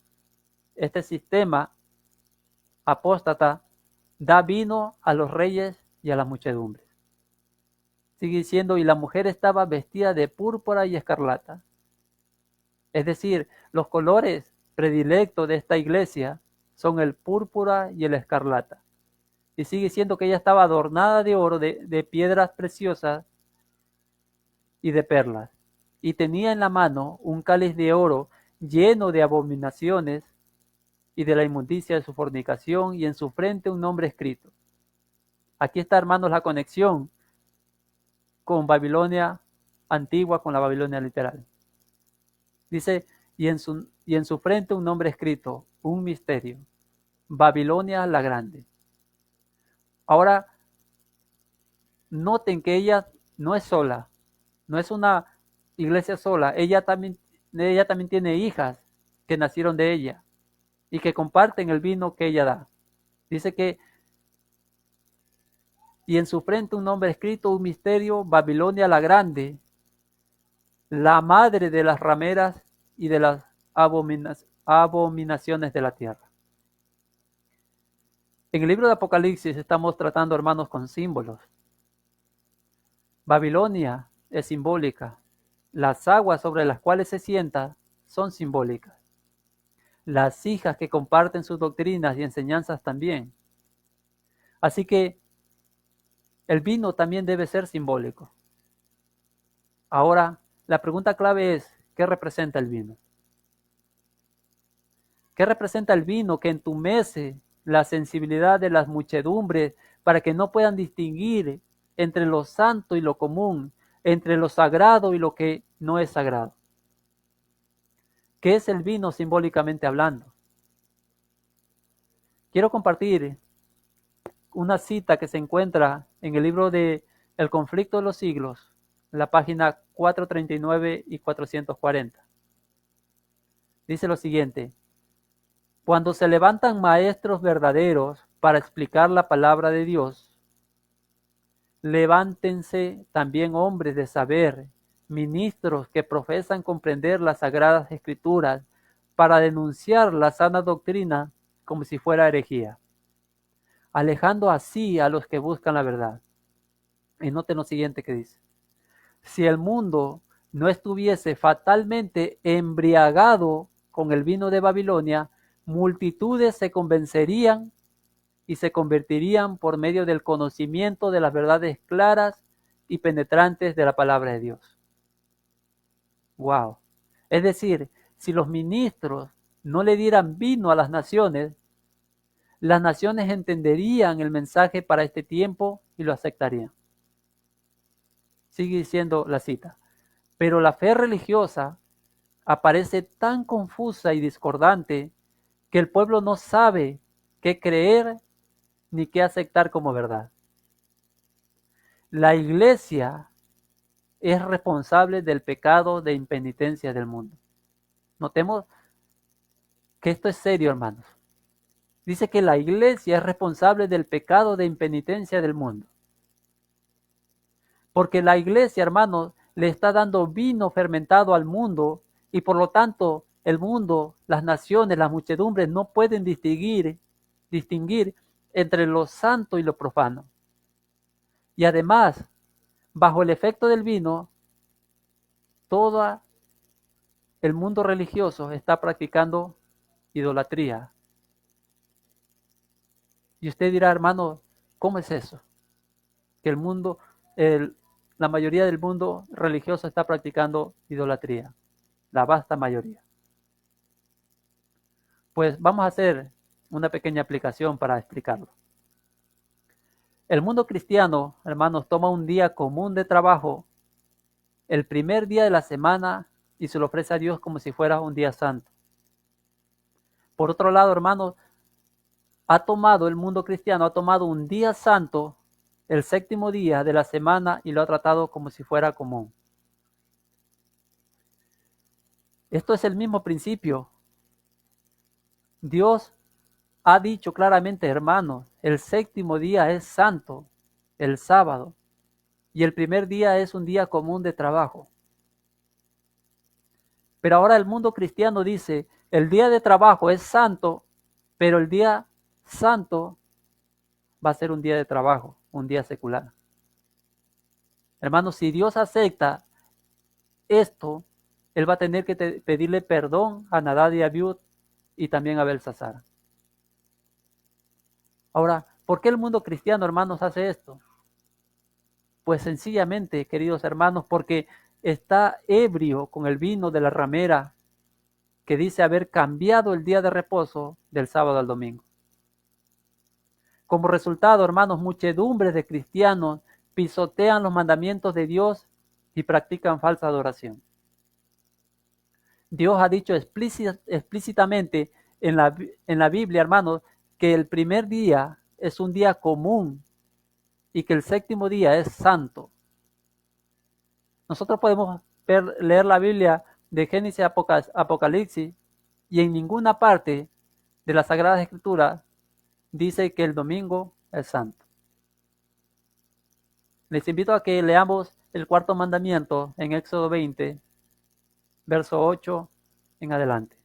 este sistema apóstata, da vino a los reyes y a las muchedumbres. Sigue diciendo, y la mujer estaba vestida de púrpura y escarlata. Es decir, los colores predilectos de esta iglesia son el púrpura y el escarlata. Y sigue diciendo que ella estaba adornada de oro, de piedras preciosas y de perlas. Y tenía en la mano un cáliz de oro lleno de abominaciones y de la inmundicia de su fornicación, y en su frente un nombre escrito. Aquí está, hermanos, la conexión con Babilonia antigua, con la Babilonia literal. Dice, y en su frente un nombre escrito, un misterio: Babilonia la Grande. Ahora, noten que ella no es sola, no es una iglesia sola, ella también tiene hijas que nacieron de ella y que comparten el vino que ella da. Dice que, y en su frente un nombre escrito, un misterio, Babilonia la Grande, la madre de las rameras y de las abominaciones de la tierra. En el libro de Apocalipsis estamos tratando, hermanos, con símbolos. Babilonia es simbólica. Las aguas sobre las cuales se sienta son simbólicas. Las hijas que comparten sus doctrinas y enseñanzas también. Así que el vino también debe ser simbólico. Ahora, la pregunta clave es, ¿qué representa el vino? ¿Qué representa el vino que entumece la sensibilidad de las muchedumbres para que no puedan distinguir entre lo santo y lo común, entre lo sagrado y lo que no es sagrado? ¿Qué es el vino simbólicamente hablando? Quiero compartir una cita que se encuentra en el libro de El conflicto de los siglos, en la página 439 y 440. Dice lo siguiente: cuando se levantan maestros verdaderos para explicar la palabra de Dios, levántense también hombres de saber, ministros que profesan comprender las sagradas escrituras para denunciar la sana doctrina como si fuera herejía, alejando así a los que buscan la verdad. Y noten lo siguiente que dice: si el mundo no estuviese fatalmente embriagado con el vino de Babilonia, multitudes se convencerían y se convertirían por medio del conocimiento de las verdades claras y penetrantes de la palabra de Dios. Wow. Es decir, si los ministros no le dieran vino a las naciones entenderían el mensaje para este tiempo y lo aceptarían. Sigue diciendo la cita: pero la fe religiosa aparece tan confusa y discordante que el pueblo no sabe qué creer ni qué aceptar como verdad. La iglesia es responsable del pecado de impenitencia del mundo. Notemos que esto es serio, hermanos. Dice que la iglesia es responsable del pecado de impenitencia del mundo. Porque la iglesia, hermanos, le está dando vino fermentado al mundo y por lo tanto el mundo, las naciones, las muchedumbres no pueden distinguir entre lo santo y lo profano. Y además, bajo el efecto del vino, todo el mundo religioso está practicando idolatría. Y usted dirá, hermano, ¿cómo es eso? Que el mundo, la mayoría del mundo religioso está practicando idolatría. La vasta mayoría. Pues vamos a hacer una pequeña aplicación para explicarlo. El mundo cristiano, hermanos, toma un día común de trabajo, el primer día de la semana, y se lo ofrece a Dios como si fuera un día santo. Por otro lado, hermanos, el mundo cristiano ha tomado un día santo, el séptimo día de la semana, y lo ha tratado como si fuera común. Esto es el mismo principio. Dios ha dicho claramente, hermanos, el séptimo día es santo, el sábado, y el primer día es un día común de trabajo. Pero ahora el mundo cristiano dice, el día de trabajo es santo, pero el día santo va a ser un día de trabajo, un día secular. Hermanos, si Dios acepta esto, Él va a tener que pedirle perdón a Nadab y Abiud y también a Belsasar. Ahora, ¿por qué el mundo cristiano, hermanos, hace esto? Pues sencillamente, queridos hermanos, porque está ebrio con el vino de la ramera que dice haber cambiado el día de reposo del sábado al domingo. Como resultado, hermanos, muchedumbres de cristianos pisotean los mandamientos de Dios y practican falsa adoración. Dios ha dicho explícitamente en la Biblia, hermanos, que el primer día es un día común y que el séptimo día es santo. Nosotros podemos leer la Biblia de Génesis a Apocalipsis y en ninguna parte de las Sagradas Escrituras dice que el domingo es santo. Les invito a que leamos el cuarto mandamiento en Éxodo 20, verso 8 en adelante.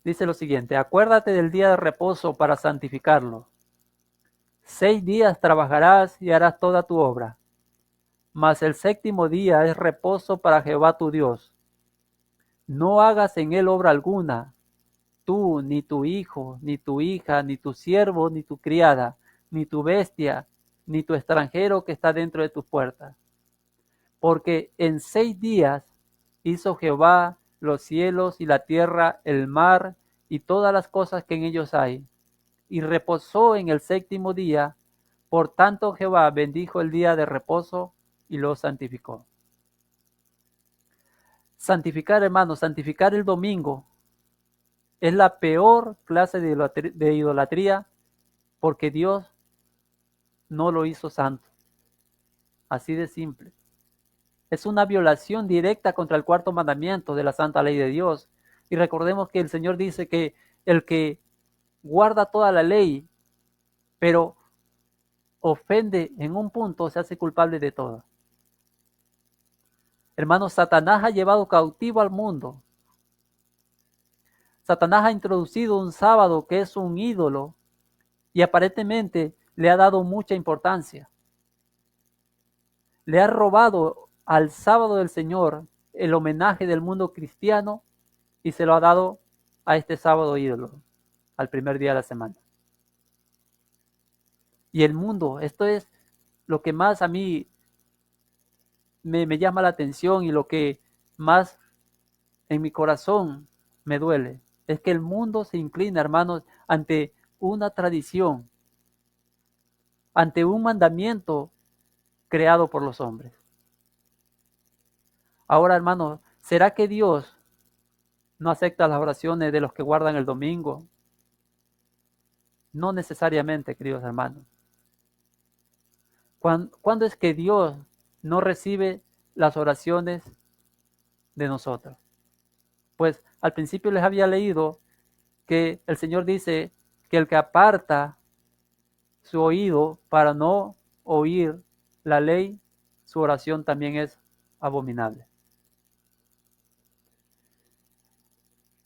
Dice lo siguiente: acuérdate del día de reposo para santificarlo. 6 días trabajarás y harás toda tu obra, mas el séptimo día es reposo para Jehová tu Dios. No hagas en él obra alguna, tú, ni tu hijo, ni tu hija, ni tu siervo, ni tu criada, ni tu bestia, ni tu extranjero que está dentro de tus puertas. Porque en 6 días hizo Jehová los cielos y la tierra, el mar y todas las cosas que en ellos hay, y reposó en el séptimo día. Por tanto Jehová bendijo el día de reposo y lo santificó. Santificar, hermanos, santificar el domingo es la peor clase de idolatría, porque Dios no lo hizo santo. Así de simple. Es una violación directa contra el cuarto mandamiento de la santa ley de Dios. Y recordemos que el Señor dice que el que guarda toda la ley, pero ofende en un punto, se hace culpable de todo. Hermanos, Satanás ha llevado cautivo al mundo. Satanás ha introducido un sábado que es un ídolo y aparentemente le ha dado mucha importancia. Le ha robado al sábado del Señor el homenaje del mundo cristiano y se lo ha dado a este sábado ídolo, al primer día de la semana. Y el mundo, esto es lo que más a mí me llama la atención y lo que más en mi corazón me duele, es que el mundo se inclina, hermanos, ante una tradición, ante un mandamiento creado por los hombres. Ahora, hermanos, ¿será que Dios no acepta las oraciones de los que guardan el domingo? No necesariamente, queridos hermanos. ¿Cuándo es que Dios no recibe las oraciones de nosotros? Pues al principio les había leído que el Señor dice que el que aparta su oído para no oír la ley, su oración también es abominable.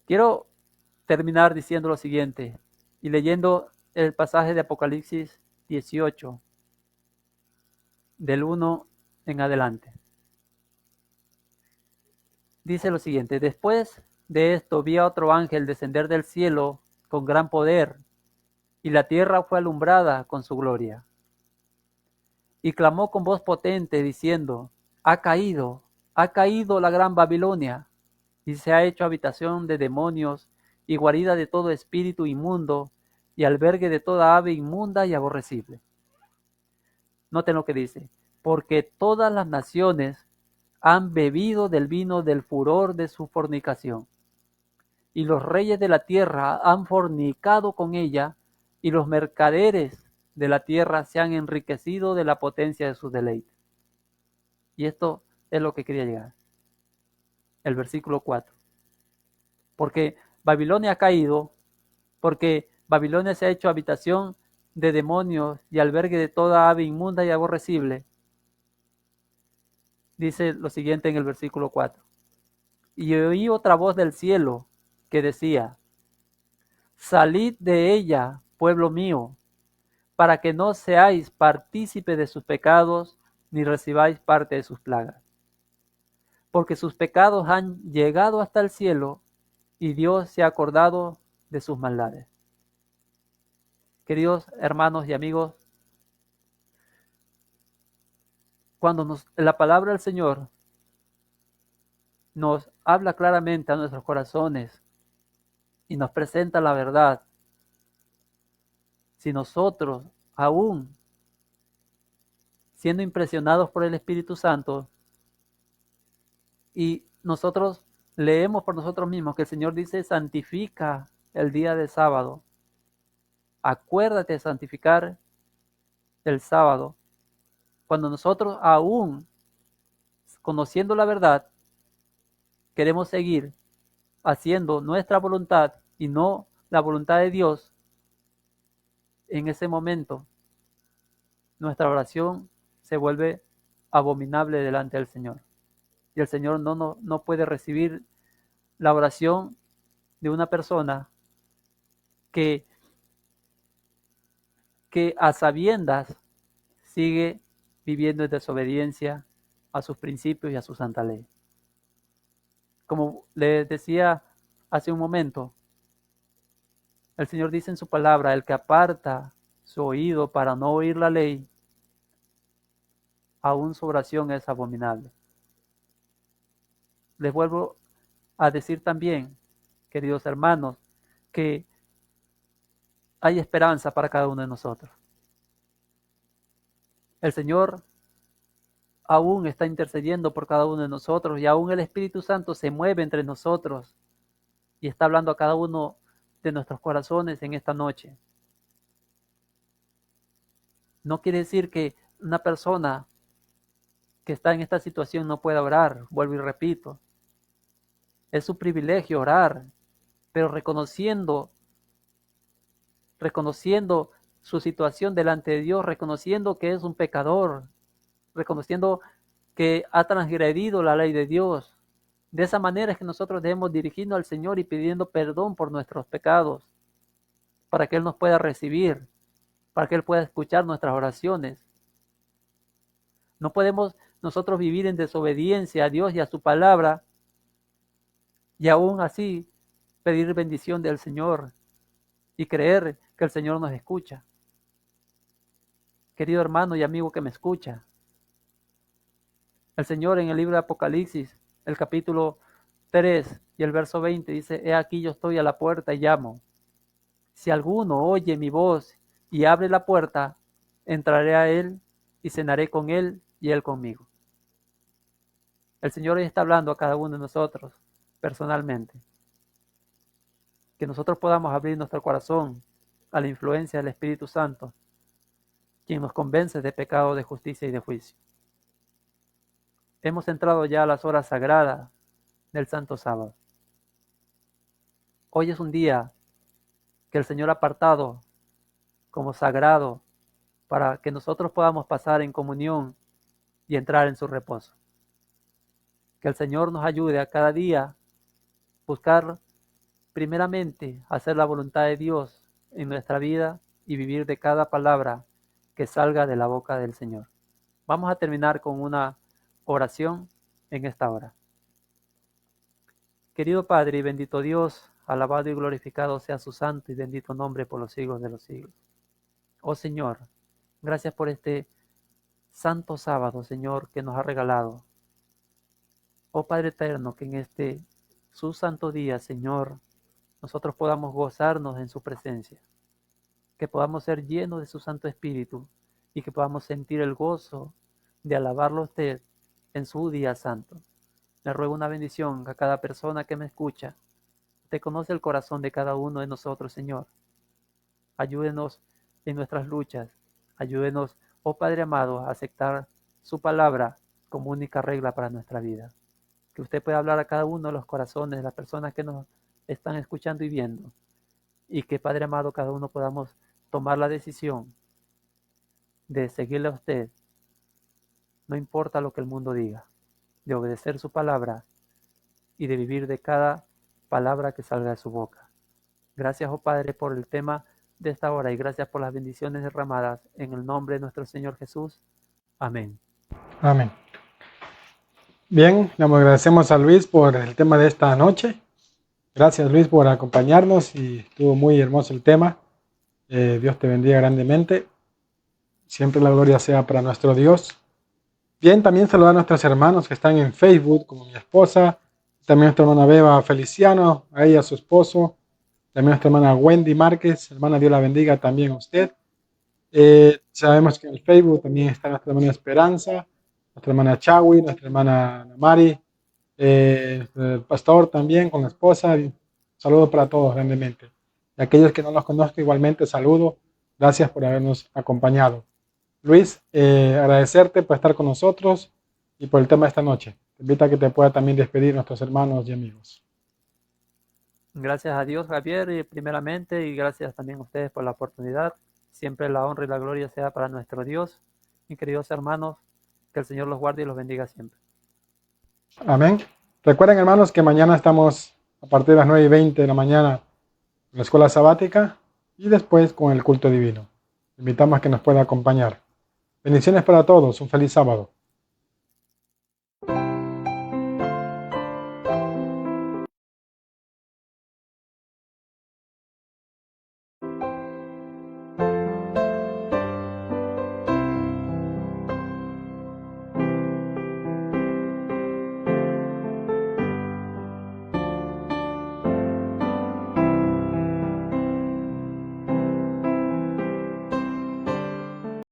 Quiero terminar diciendo lo siguiente y leyendo el pasaje de Apocalipsis 18, del 1 en adelante. Dice lo siguiente: después de esto vi a otro ángel descender del cielo con gran poder, y la tierra fue alumbrada con su gloria. Y clamó con voz potente, diciendo: ha caído la gran Babilonia, y se ha hecho habitación de demonios, y guarida de todo espíritu inmundo, y albergue de toda ave inmunda y aborrecible. Noten lo que dice: porque todas las naciones han bebido del vino del furor de su fornicación. Y los reyes de la tierra han fornicado con ella, y los mercaderes de la tierra se han enriquecido de la potencia de sus deleites. Y esto es lo que quería llegar. El versículo 4. Porque Babilonia ha caído, porque Babilonia se ha hecho habitación de demonios y albergue de toda ave inmunda y aborrecible. Dice lo siguiente en el versículo 4. Y oí otra voz del cielo que decía: salid de ella, pueblo mío, para que no seáis partícipe de sus pecados, ni recibáis parte de sus plagas. Porque sus pecados han llegado hasta el cielo, y Dios se ha acordado de sus maldades. Queridos hermanos y amigos, cuando la palabra del Señor nos habla claramente a nuestros corazones y nos presenta la verdad, si nosotros, aún siendo impresionados por el Espíritu Santo, y nosotros leemos por nosotros mismos que el Señor dice: santifica el día de sábado, acuérdate de santificar el sábado. Cuando nosotros, aún conociendo la verdad, queremos seguir haciendo nuestra voluntad y no la voluntad de Dios, en ese momento nuestra oración se vuelve abominable delante del Señor. Y el Señor no puede recibir la oración de una persona que a sabiendas sigue viviendo en desobediencia a sus principios y a su santa ley. Como les decía hace un momento, el Señor dice en su palabra, el que aparta su oído para no oír la ley, aún su oración es abominable. Les vuelvo a decir también, queridos hermanos, que hay esperanza para cada uno de nosotros. El Señor aún está intercediendo por cada uno de nosotros y aún el Espíritu Santo se mueve entre nosotros y está hablando a cada uno de nuestros corazones en esta noche. No quiere decir que una persona que está en esta situación no pueda orar, vuelvo y repito. Es su privilegio orar, pero reconociendo su situación delante de Dios, reconociendo que es un pecador, reconociendo que ha transgredido la ley de Dios. De esa manera es que nosotros debemos dirigirnos al Señor y pidiendo perdón por nuestros pecados, para que Él nos pueda recibir, para que Él pueda escuchar nuestras oraciones. No podemos nosotros vivir en desobediencia a Dios y a su palabra y aún así pedir bendición del Señor y creer que el Señor nos escucha. Querido hermano y amigo que me escucha, el Señor en el libro de Apocalipsis, el capítulo 3 y el verso 20 dice, he aquí yo estoy a la puerta y llamo. Si alguno oye mi voz y abre la puerta, entraré a él y cenaré con él y él conmigo. El Señor hoy está hablando a cada uno de nosotros personalmente. Que nosotros podamos abrir nuestro corazón a la influencia del Espíritu Santo, quien nos convence de pecado, de justicia y de juicio. Hemos entrado ya a las horas sagradas del Santo Sábado. Hoy es un día que el Señor ha apartado como sagrado para que nosotros podamos pasar en comunión y entrar en su reposo. Que el Señor nos ayude a cada día buscar primeramente hacer la voluntad de Dios en nuestra vida y vivir de cada palabra que salga de la boca del Señor. Vamos a terminar con una oración en esta hora. Querido Padre y bendito Dios, alabado y glorificado sea su santo y bendito nombre por los siglos de los siglos. Oh Señor, gracias por este santo sábado, Señor, que nos ha regalado. Oh Padre eterno, que en este su santo día, Señor, nosotros podamos gozarnos en su presencia, que podamos ser llenos de su Santo Espíritu y que podamos sentir el gozo de alabarlo a usted en su día santo. Le ruego una bendición a cada persona que me escucha. Usted conoce el corazón de cada uno de nosotros, Señor. Ayúdenos en nuestras luchas. Ayúdenos, oh Padre amado, a aceptar su palabra como única regla para nuestra vida. Que usted pueda hablar a cada uno de los corazones de las personas que nos están escuchando y viendo. Y que, Padre amado, cada uno podamos tomar la decisión de seguirle a usted. No importa lo que el mundo diga, de obedecer su palabra y de vivir de cada palabra que salga de su boca. Gracias, oh Padre, por el tema de esta hora y gracias por las bendiciones derramadas en el nombre de nuestro Señor Jesús. Amén. Amén. Bien, le agradecemos a Luis por el tema de esta noche. Gracias, Luis, por acompañarnos y estuvo muy hermoso el tema. Dios te bendiga grandemente. Siempre la gloria sea para nuestro Dios. Bien, también saludar a nuestros hermanos que están en Facebook, como mi esposa, también nuestra hermana Beba Feliciano, a ella, a su esposo, también nuestra hermana Wendy Márquez, hermana, Dios la bendiga también a usted. Sabemos que en el Facebook también está nuestra hermana Esperanza, nuestra hermana Chawi, nuestra hermana Mari, el pastor también con la esposa. Saludo para todos grandemente. Y aquellos que no los conozco igualmente, saludo. Gracias por habernos acompañado. Luis, agradecerte por estar con nosotros y por el tema de esta noche. Te invito a que te pueda también despedir nuestros hermanos y amigos. Gracias a Dios, Javier, primeramente, y gracias también a ustedes por la oportunidad. Siempre la honra y la gloria sea para nuestro Dios. Mis queridos hermanos, que el Señor los guarde y los bendiga siempre. Amén. Recuerden, hermanos, que mañana estamos a partir de las 9:20 de la mañana en la escuela sabática y después con el culto divino. Invitamos a que nos pueda acompañar. Bendiciones para todos. Un feliz sábado.